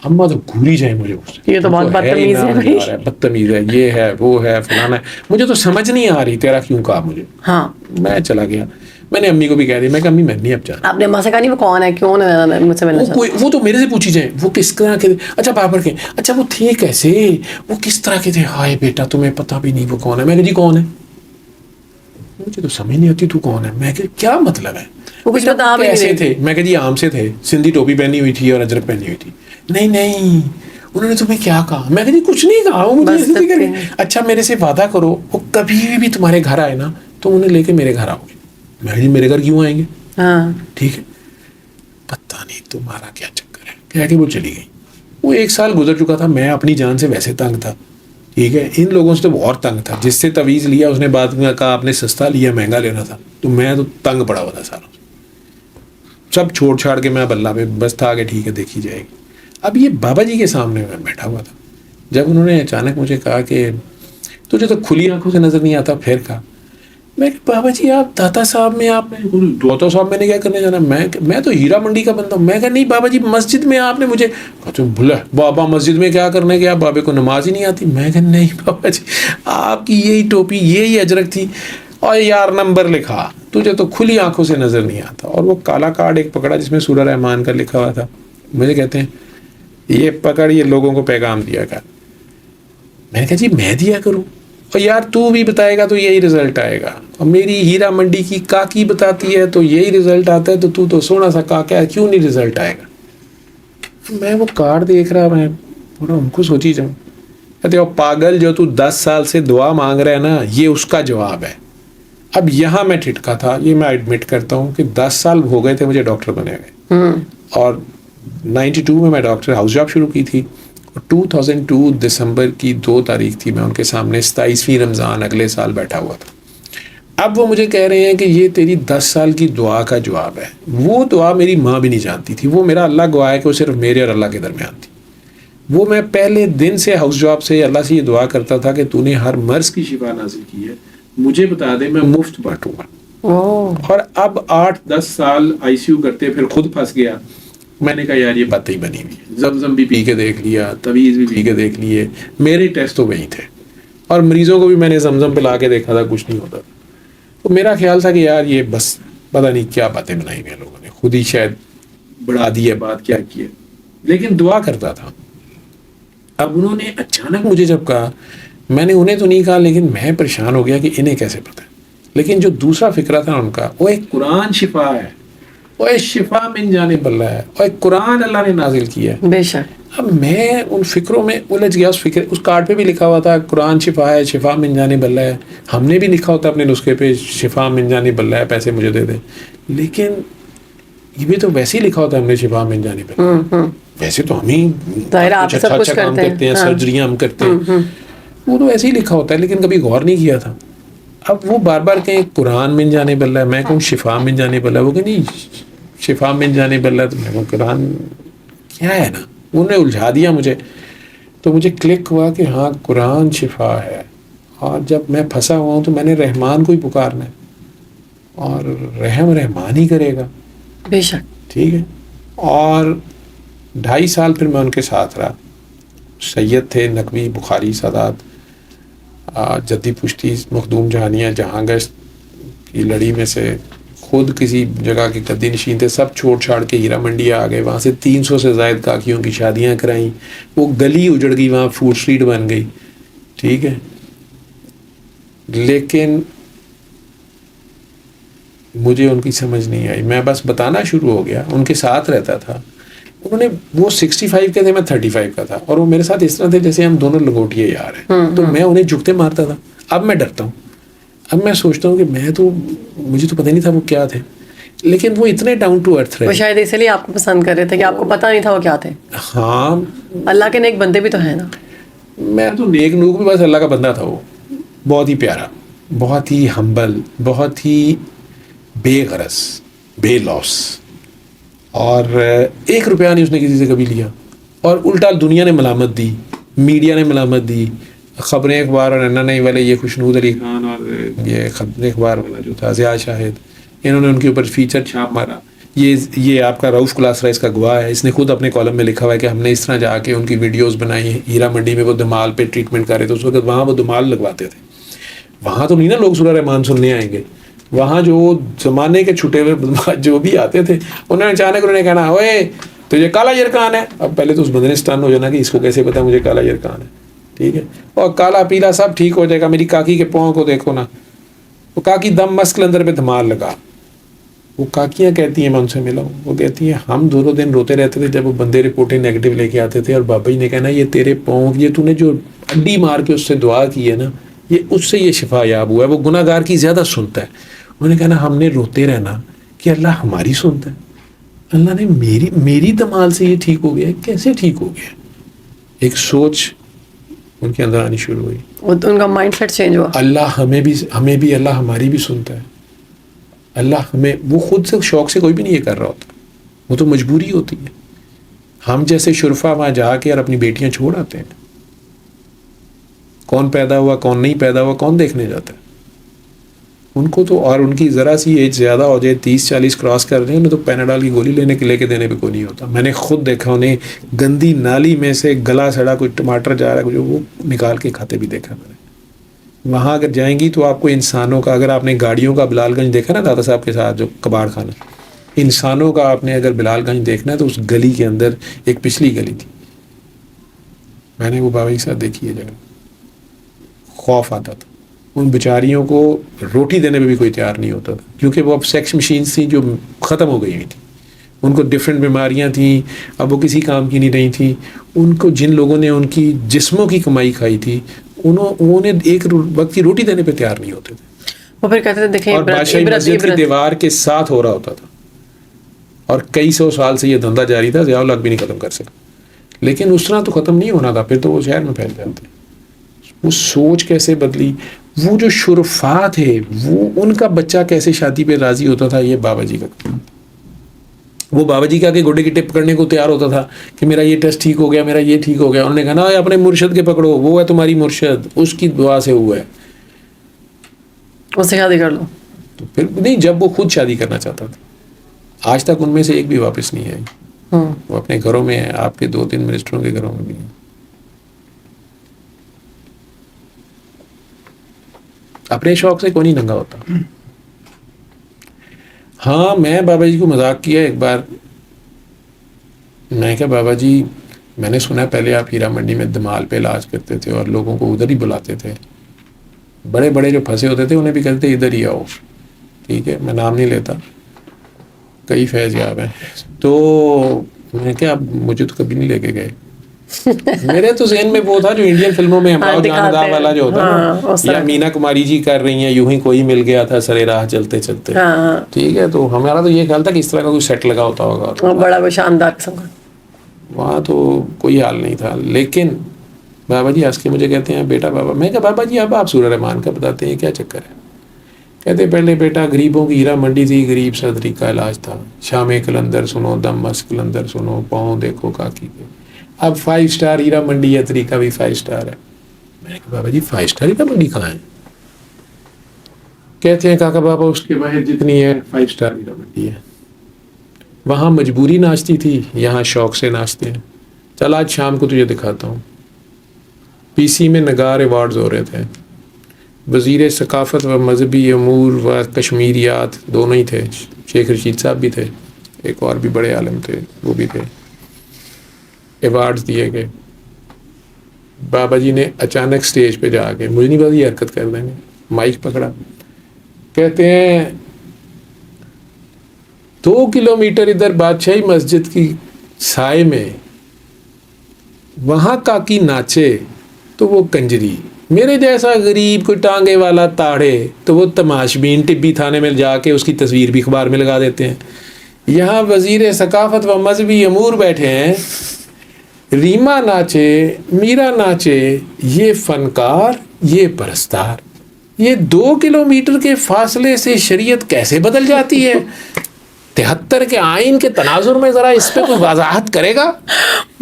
اماں تو گھوری جائیں مجھے اس سے, یہ تو بہت بدتمیز ہے, بدتمیز ہے, یہ ہے وہ ہے فلانا ہے. مجھے تو سمجھ نہیں آ رہی تیرا کیوں کہا مجھے. ہاں میں چلا گیا. میں نے امی کو بھی کہہ دیا, میں کہا امی میں نہیں اب جانا. آپ نے اماں سے کہا نہیں وہ کون ہے, کیوں مجھ سے ملنا چاہتا ہے؟ وہ تو میرے سے پوچھی جائیں وہ کس طرح کے, اچھا بابر کے, اچھا وہ تھے کیسے, وہ کس طرح کے تھے. ہائے بیٹا تمہیں پتہ بھی نہیں وہ کون ہے. میں کہا جی کون ہے, مجھے تو سمجھ نہیں آتی تو کون ہے. میں کہ کیا مطلب ہے, وہ کچھ بتا بھی کیسے تھے. میں کہا جی عام سے تھے, سندھی ٹوپی پہنی ہوئی تھی اور اجرک پہنی ہوئی تھی. نہیں انہوں نے تمہیں کیا کہا. میں کہا جی کچھ نہیں کہا, وہ مجھے اچھا میرے سے وعدہ کرو وہ کبھی بھی تمہارے گھر آئے نا تم انہیں لے کے میرے گھر آؤ گے. میں جی میرے گھر کیوں آئیں گے, ٹھیک ہے, پتہ نہیں تمہارا کیا چکر ہے. کہہ کے وہ چلی گئی. وہ 1 سال گزر چکا تھا, میں اپنی جان سے ویسے تنگ تھا, ٹھیک ہے, ان لوگوں سے تو اور تنگ تھا. جس سے تویز لیا اس نے بعد میں کہا آپ نے سستا لیا مہنگا لینا تھا, تو میں تو تنگ پڑا ہوا تھا سارا. سب چھوڑ چھاڑ کے میں اب اللہ پہ بس تھا کہ ٹھیک ہے دیکھی جائے گی. اب یہ بابا جی کے سامنے میں بیٹھا ہوا تھا. جب انہوں نے اچانک مجھے کہا کہ تجھے تو کھلی آنکھوں سے نظر نہیں آتا, پھر کہا. میں کہ بابا جی آپ داتا صاحب میں, آپ داتا صاحب میں نے کیا کرنے جانا, میں تو ہیرا منڈی کا بندہ ہوں. میں کہا نہیں بابا جی مسجد میں آپ نے مجھے بھلا بابا مسجد میں کیا کرنے گیا, بابے کو نماز ہی نہیں آتی. میں کہا نہیں بابا جی آپ کی یہی ٹوپی یہی اجرک تھی اور یار نمبر لکھا, تجھے تو کھلی آنکھوں سے نظر نہیں آتا. اور وہ کالا کارڈ ایک پکڑا جس میں سورہ رحمان کا لکھا ہوا تھا. مجھے کہتے ہیں یہ پکڑ یہ لوگوں کو پیغام دیا کر. میں نے کہا جی میں دیا کروں, اور یار تو بھی بتائے گا تو یہی رزلٹ آئے گا, اور میری ہیرا منڈی کی کاکی بتاتی ہے تو یہی رزلٹ آتا ہے, تو سونا سا کاکا ہے کیوں نہیں رزلٹ آئے گا. میں وہ کارڈ دیکھ رہا, میں پورا ان کو سوچی جاؤں. کہتے پاگل جو تو 10 سال سے دعا مانگ رہا ہے نا یہ اس کا جواب ہے. اب یہاں میں ٹھٹکا تھا, یہ میں ایڈمٹ کرتا ہوں کہ 10 سال ہو گئے تھے مجھے ڈاکٹر بنے ہوئے, اور 92 میں ڈاکٹر ہاؤس جاب شروع کی تھی, اور 2002 دسمبر کی 2 تاریخ تھی, میں ان کے سامنے 27ویں رمضان اگلے سال بیٹھا ہوا تھا. اب وہ مجھے کہہ رہے ہیں کہ یہ تیری 10 سال کی دعا کا جواب ہے. وہ دعا میری ماں بھی نہیں جانتی تھی, وہ میرا اللہ گواہ ہے کہ وہ صرف میرے اور اللہ کے درمیان تھی. وہ میں پہلے دن سے ہاؤس جاب سے اللہ سے یہ دعا کرتا تھا کہ تو نے ہر مرض کی شفا نازل کی ہے, مجھے بتا دے میں مفت بانٹوں گا. اور اب 8-10 سال ICU کرتے پھر خود پھنس گیا. میں نے کہا یار یہ باتیں ہی بنی ہوئی ہے. زمزم بھی پی کے دیکھ لیا, تویز بھی پی کے دیکھ لیے, میرے ٹیسٹ تو وہی تھے, اور مریضوں کو بھی میں نے زمزم پلا کے دیکھا تھا, کچھ نہیں ہوتا. تو میرا خیال تھا کہ یار یہ بس پتہ نہیں کیا باتیں بنائی ہوئی ہیں لوگوں نے, خود ہی شاید بڑھا دی ہے بات کیا کی ہے, لیکن دعا کرتا تھا. اب انہوں نے اچانک مجھے جب کہا, میں نے انہیں تو نہیں کہا لیکن میں پریشان ہو گیا کہ انہیں کیسے پتہ ہے. لیکن جو دوسرا فکرہ تھا ان کا, وہ ایک قرآن شفا ہے, وہ ایک شفا من جانب اللہ ہے, اور ایک قرآن اللہ نے نازل کیا ہے. بے شک. اب میں ان فکروں میں الجھ گیا. اس کارڈ پہ بھی لکھا ہوا تھا قرآن شفا ہے, شفا من جانب اللہ ہے. ہم نے بھی لکھا ہوتا اپنے نسخے پہ شفا من جانب اللہ ہے, پیسے مجھے دے دیں. لیکن یہ بھی تو ویسے ہی لکھا ہوتا ہے ہم نے شفا من جانب اللہ. ویسے تو ہم ہی اچھا کام کرتے ہیں, سرجریاں ہم کرتے ہیں, وہ تو ایسے ہی لکھا ہوتا ہے, لیکن کبھی غور نہیں کیا تھا. اب وہ بار بار کہیں قرآن من جانب اللہ ہے, میں کہوں شفا من جانب اللہ, وہ کہ نہیں شفا من جانب اللہ, تو میں کہوں قرآن کیا ہے نا, انہوں نے الجھا دیا مجھے. تو مجھے کلک ہوا کہ ہاں قرآن شفا ہے, اور جب میں پھنسا ہوا ہوں تو میں نے رحمان کو ہی پکارنا ہے, اور رحمان ہی کرے گا. بے شک. ٹھیک ہے. اور 2.5 سال پھر میں ان کے ساتھ رہا. سید تھے نقوی, بخاری سادات, جدی پشتی, مخدوم جہانیہ, جہاں گشت کی لڑی میں سے, خود کسی جگہ کے گدی نشین تھے, سب چھوڑ چھاڑ کے ہیرا منڈی آ گئے. وہاں سے 300 سے زائد کاکیوں کی شادیاں کرائیں, وہ گلی اجڑ گئی, وہاں فوڈ اسٹریٹ بن گئی. ٹھیک ہے. لیکن مجھے ان کی سمجھ نہیں آئی, میں بس بتانا شروع ہو گیا. ان کے ساتھ رہتا تھا, انہوں نے وہ 65 کے تھے, میں 35 کا تھا, اور وہ میرے ساتھ اس طرح تھے جیسے ہم دونوں لنگوٹیے یار ہیں. تو میں انہیں جھکتے مارتا تھا. اب میں ڈرتا ہوں, اب میں سوچتا ہوں کہ مجھے تو پتہ نہیں تھا وہ کیا تھے. لیکن وہ اتنے ڈاؤن ٹو ارتھ وہ رہے. شاید اسی لیے آپ کو پسند کر رہے تھے کہ آپ کو پتہ نہیں تھا وہ کیا تھے. ہاں اللہ کے نیک بندے بھی تو ہیں نا. میں تو نیک نوک بھی بس اللہ کا بندہ تھا. وہ بہت ہی پیارا, بہت ہی ہمبل, بہت ہی بے غرض, بے لوس, اور 1 روپیہ نہیں اس نے کسی سے کبھی لیا. اور الٹا دنیا نے ملامت دی, میڈیا نے ملامت دی, خبریں اخبار اور نئی والے یہ خوشنود علی خان اور یہ خبریں اخبار والا جو تھا ضیاء شاہد, انہوں نے ان کے اوپر فیچر چھاپ مارا. یہ آپ کا رؤف کلاسرا اس کا گواہ ہے. اس نے خود اپنے کالم میں لکھا ہوا ہے کہ ہم نے اس طرح جا کے ان کی ویڈیوز بنائی. ہیرا منڈی میں وہ دمال پہ ٹریٹمنٹ کر رہے تھے, اس وقت وہاں وہ دمال لگواتے تھے. وہاں تو نہیں نا لوگ سورہ رحمان سننے آئیں گے. وہاں جو زمانے کے چھٹے ہوئے جو بھی آتے تھے, انہوں نے اچانک انہوں نے کہنا اوے تو یہ کالا یرکان ہے. اب پہلے تو اس بندے نے اسٹن ہو جانا کہ اس کو کیسے پتا مجھے کالا یرکان ہے, ٹھیک ہے, اور کالا پیلا سب ٹھیک ہو جائے گا. میری کاکی کے پاؤں کو دیکھو نا, وہ کاکی دم مسکل اندر پہ دھمال لگا. وہ کاکیاں کہتی ہیں, میں ان سے ملا ہوں, وہ کہتی ہیں ہم دونوں دن روتے رہتے تھے جب وہ بندے رپورٹیں نیگیٹو لے کے آتے تھے, اور بابا جی نے کہنا یہ تیرے پاؤں, یہ تو نے جو اڈی مار کے اس سے دعا کی ہے نا, یہ اس سے یہ شفا یاب ہوا ہے. وہ گناہ گار کی زیادہ سنتا ہے. انہوں نے کہنا ہم نے روتے رہنا کہ اللہ ہماری سنتا ہے. اللہ نے میری دمال سے یہ ٹھیک ہو گیا. کیسے ٹھیک ہو گیا؟ ایک سوچ ان کے اندر آنی شروع ہوئی, ان کا مائنڈ سیٹ چینج ہوا. اللہ ہمیں بھی اللہ ہماری بھی سنتا ہے. اللہ ہمیں, وہ خود سے شوق سے کوئی بھی نہیں یہ کر رہا ہوتا, وہ تو مجبوری ہوتی ہے. ہم جیسے شرفا وہاں جا کے اور اپنی بیٹیاں چھوڑ آتے ہیں. کون پیدا ہوا کون نہیں پیدا ہوا کون دیکھنے جاتا ہے ان کو تو. اور ان کی ذرا سی ایج زیادہ ہو جائے, 30-40 کراس کر رہے ہیں, انہیں تو پیناڈال کی گولی لے کے دینے پہ کوئی نہیں ہوتا. میں نے خود دیکھا انہیں گندی نالی میں سے گلا سڑا کوئی ٹماٹر جا رہا ہے جو وہ نکال کے کھاتے بھی دیکھا میں نے. وہاں اگر جائیں گی تو آپ کو انسانوں کا, اگر آپ نے گاڑیوں کا بلال گنج دیکھا نا دادا صاحب کے ساتھ جو کباڑ خانہ, انسانوں کا آپ نے اگر بلال گنج دیکھنا ہے تو اس گلی کے اندر ایک پچھلی گلی تھی, میں نے وہ بابا جی کے ساتھ دیکھی ہے جگہ. خوف آتا تھا. ان بیچاریوں کو روٹی دینے میں بھی کوئی تیار نہیں ہوتا تھا, کیونکہ وہ اب سیکس مشینز تھیں جو ختم ہو گئی ہوئی تھیں. ان کو ڈفرینٹ بیماریاں تھیں, اب وہ کسی کام کی نہیں رہی تھیں. ان کو جن لوگوں نے ان کی جسموں کی کمائی کھائی تھی, انہیں ایک وقت کی روٹی دینے پہ تیار نہیں ہوتے تھے. وہ پھر کہتے تھے دیکھیں اور بادشاہی مسجد کی دیوار کے ساتھ ہو رہا ہوتا تھا, اور کئی 100 سال سے یہ دھندا جاری تھا. ضیاء الحق بھی نہیں ختم کر سکا, لیکن اس طرح تو ختم نہیں ہونا تھا, پھر تو وہ شہر میں پھیل جاتے. وہ سوچ کیسے بدلی, وہ جو شرفا تھے وہ ان کا بچہ کیسے شادی پہ راضی ہوتا تھا, یہ بابا جی کا. وہ بابا جی کے آگے گوڈے کی ٹپ کرنے کو تیار ہوتا تھا کہ میرا یہ ٹیسٹ ٹھیک ہو گیا, میرا یہ ٹھیک ہو گیا. انہوں نے کہا نا اپنے مرشد کے پکڑو, وہ ہے تمہاری مرشد, اس کی دعا سے ہوا ہے, اس سے شادی کر لو. تو پھر نہیں, جب وہ خود شادی کرنا چاہتا تھا. آج تک ان میں سے ایک بھی واپس نہیں آئی. وہ اپنے گھروں میں ہیں, آپ کے 2-3 منسٹروں کے گھروں میں بھی ہیں. اپنے شوق سے کوئی نہیں ننگا ہوتا. ہاں میں بابا جی کو مذاق کیا ایک بار. میں کہا بابا جی میں نے سنا پہلے آپ ہیرا منڈی میں دمال پہ علاج کرتے تھے اور لوگوں کو ادھر ہی بلاتے تھے, بڑے بڑے جو پھنسے ہوتے تھے انہیں بھی کہتے تھے ادھر ہی آؤ, ٹھیک ہے, میں نام نہیں لیتا, کئی فیض یاب ہیں. تو میں کہا اب مجھے تو کبھی نہیں لے کے گئے. میرے تو ذہن میں وہ تھا جو انڈین فلموں میں ہمراہ جاندار والا جو ہوتا نا, یا مینا کماری جی کر رہی ہیں, یوں ہی کوئی مل گیا تھا سرے راہ چلتے چلتے, ٹھیک ہے. تو ہمارا تو یہ خیال تھا کہ اس طرح کا کوئی سیٹ لگا ہوتا ہوگا, بڑا شاندار قسم کا. وہاں تو کوئی حال نہیں تھا. لیکن بابا جی ہنس کے مجھے کہتے ہیں بیٹا بابا. میں کہا بابا جی اب آپ سورہ رحمان کا بتاتے ہیں, کیا چکر ہے؟ کہتے پہلے بیٹا غریبوں کی ہیرا منڈی تھی, غریب سا طریقہ علاج تھا. شام کلندر سنو, دم مس کلندر سنو, پاؤں دیکھو کاکی کے. اب 5 اسٹار ہیرا منڈی ہے, طریقہ بھی 5 اسٹار ہے. میں نے کہا بابا جی 5 اسٹار ہیرا منڈی کہاں ہے؟ کہتے ہیں کاکا بابا اس کے باہر جتنی ہے 5 اسٹار ہیرا منڈی ہے. وہاں مجبوری ناچتی تھی, یہاں شوق سے ناچتے ہیں. چل آج شام کو تجھے دکھاتا ہوں. پی سی میں نگار ایوارڈز ہو رہے تھے, وزیر ثقافت و مذہبی امور و کشمیریات دونوں ہی تھے, شیخ رشید صاحب بھی تھے, ایک اور بھی بڑے عالم تھے وہ بھی تھے. ایوارڈز دیے گئے. بابا جی نے اچانک سٹیج پہ جا کے, مجھے نہیں پتا یہ حرکت کر دیں گے, مائک پکڑا, کہتے ہیں 2 کلومیٹر ادھر بادشاہی مسجد کی سائے میں وہاں کاکی ناچے تو وہ کنجری, میرے جیسا غریب کوئی ٹانگے والا تاڑے تو وہ تماشبین ٹبی تھانے میں جا کے اس کی تصویر بھی اخبار میں لگا دیتے ہیں. یہاں وزیر ثقافت و مذہبی امور بیٹھے ہیں, ریما ناچے, میرا ناچے, یہ فنکار, یہ پرستار. یہ 2 کلومیٹر کے فاصلے سے شریعت کیسے بدل جاتی ہے؟ 73 کے آئین کے تناظر میں ذرا اس پہ کوئی وضاحت کرے گا؟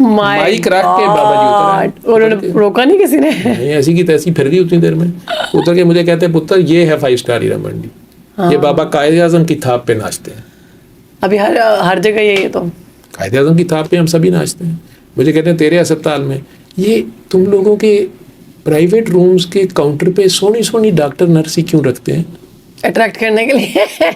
مائک رکھ کے بابا جی اترا, انہوں نے روکا نہیں کسی نے؟ نہیں, ایسی کی تیسی پھر گئی اتنی دیر میں. اتر کے مجھے کہتے ہیں پتر یہ ہے 5 اسٹار ہیرا منڈی, یہ بابا قائد اعظم کی تھاپ پہ ناچتے ہیں. ابھی ہر جگہ یہی ہے. تو قائد اعظم کی تھاپ پہ ہم سبھی ناچتے ہیں. مجھے کہتے ہیں تیرے اسپتال میں یہ تم لوگوں کے پرائیویٹ رومز کے کاؤنٹر پہ سونی سونی ڈاکٹر نرسی کیوں رکھتے ہیں؟ اٹریکٹ کرنے کے لیے.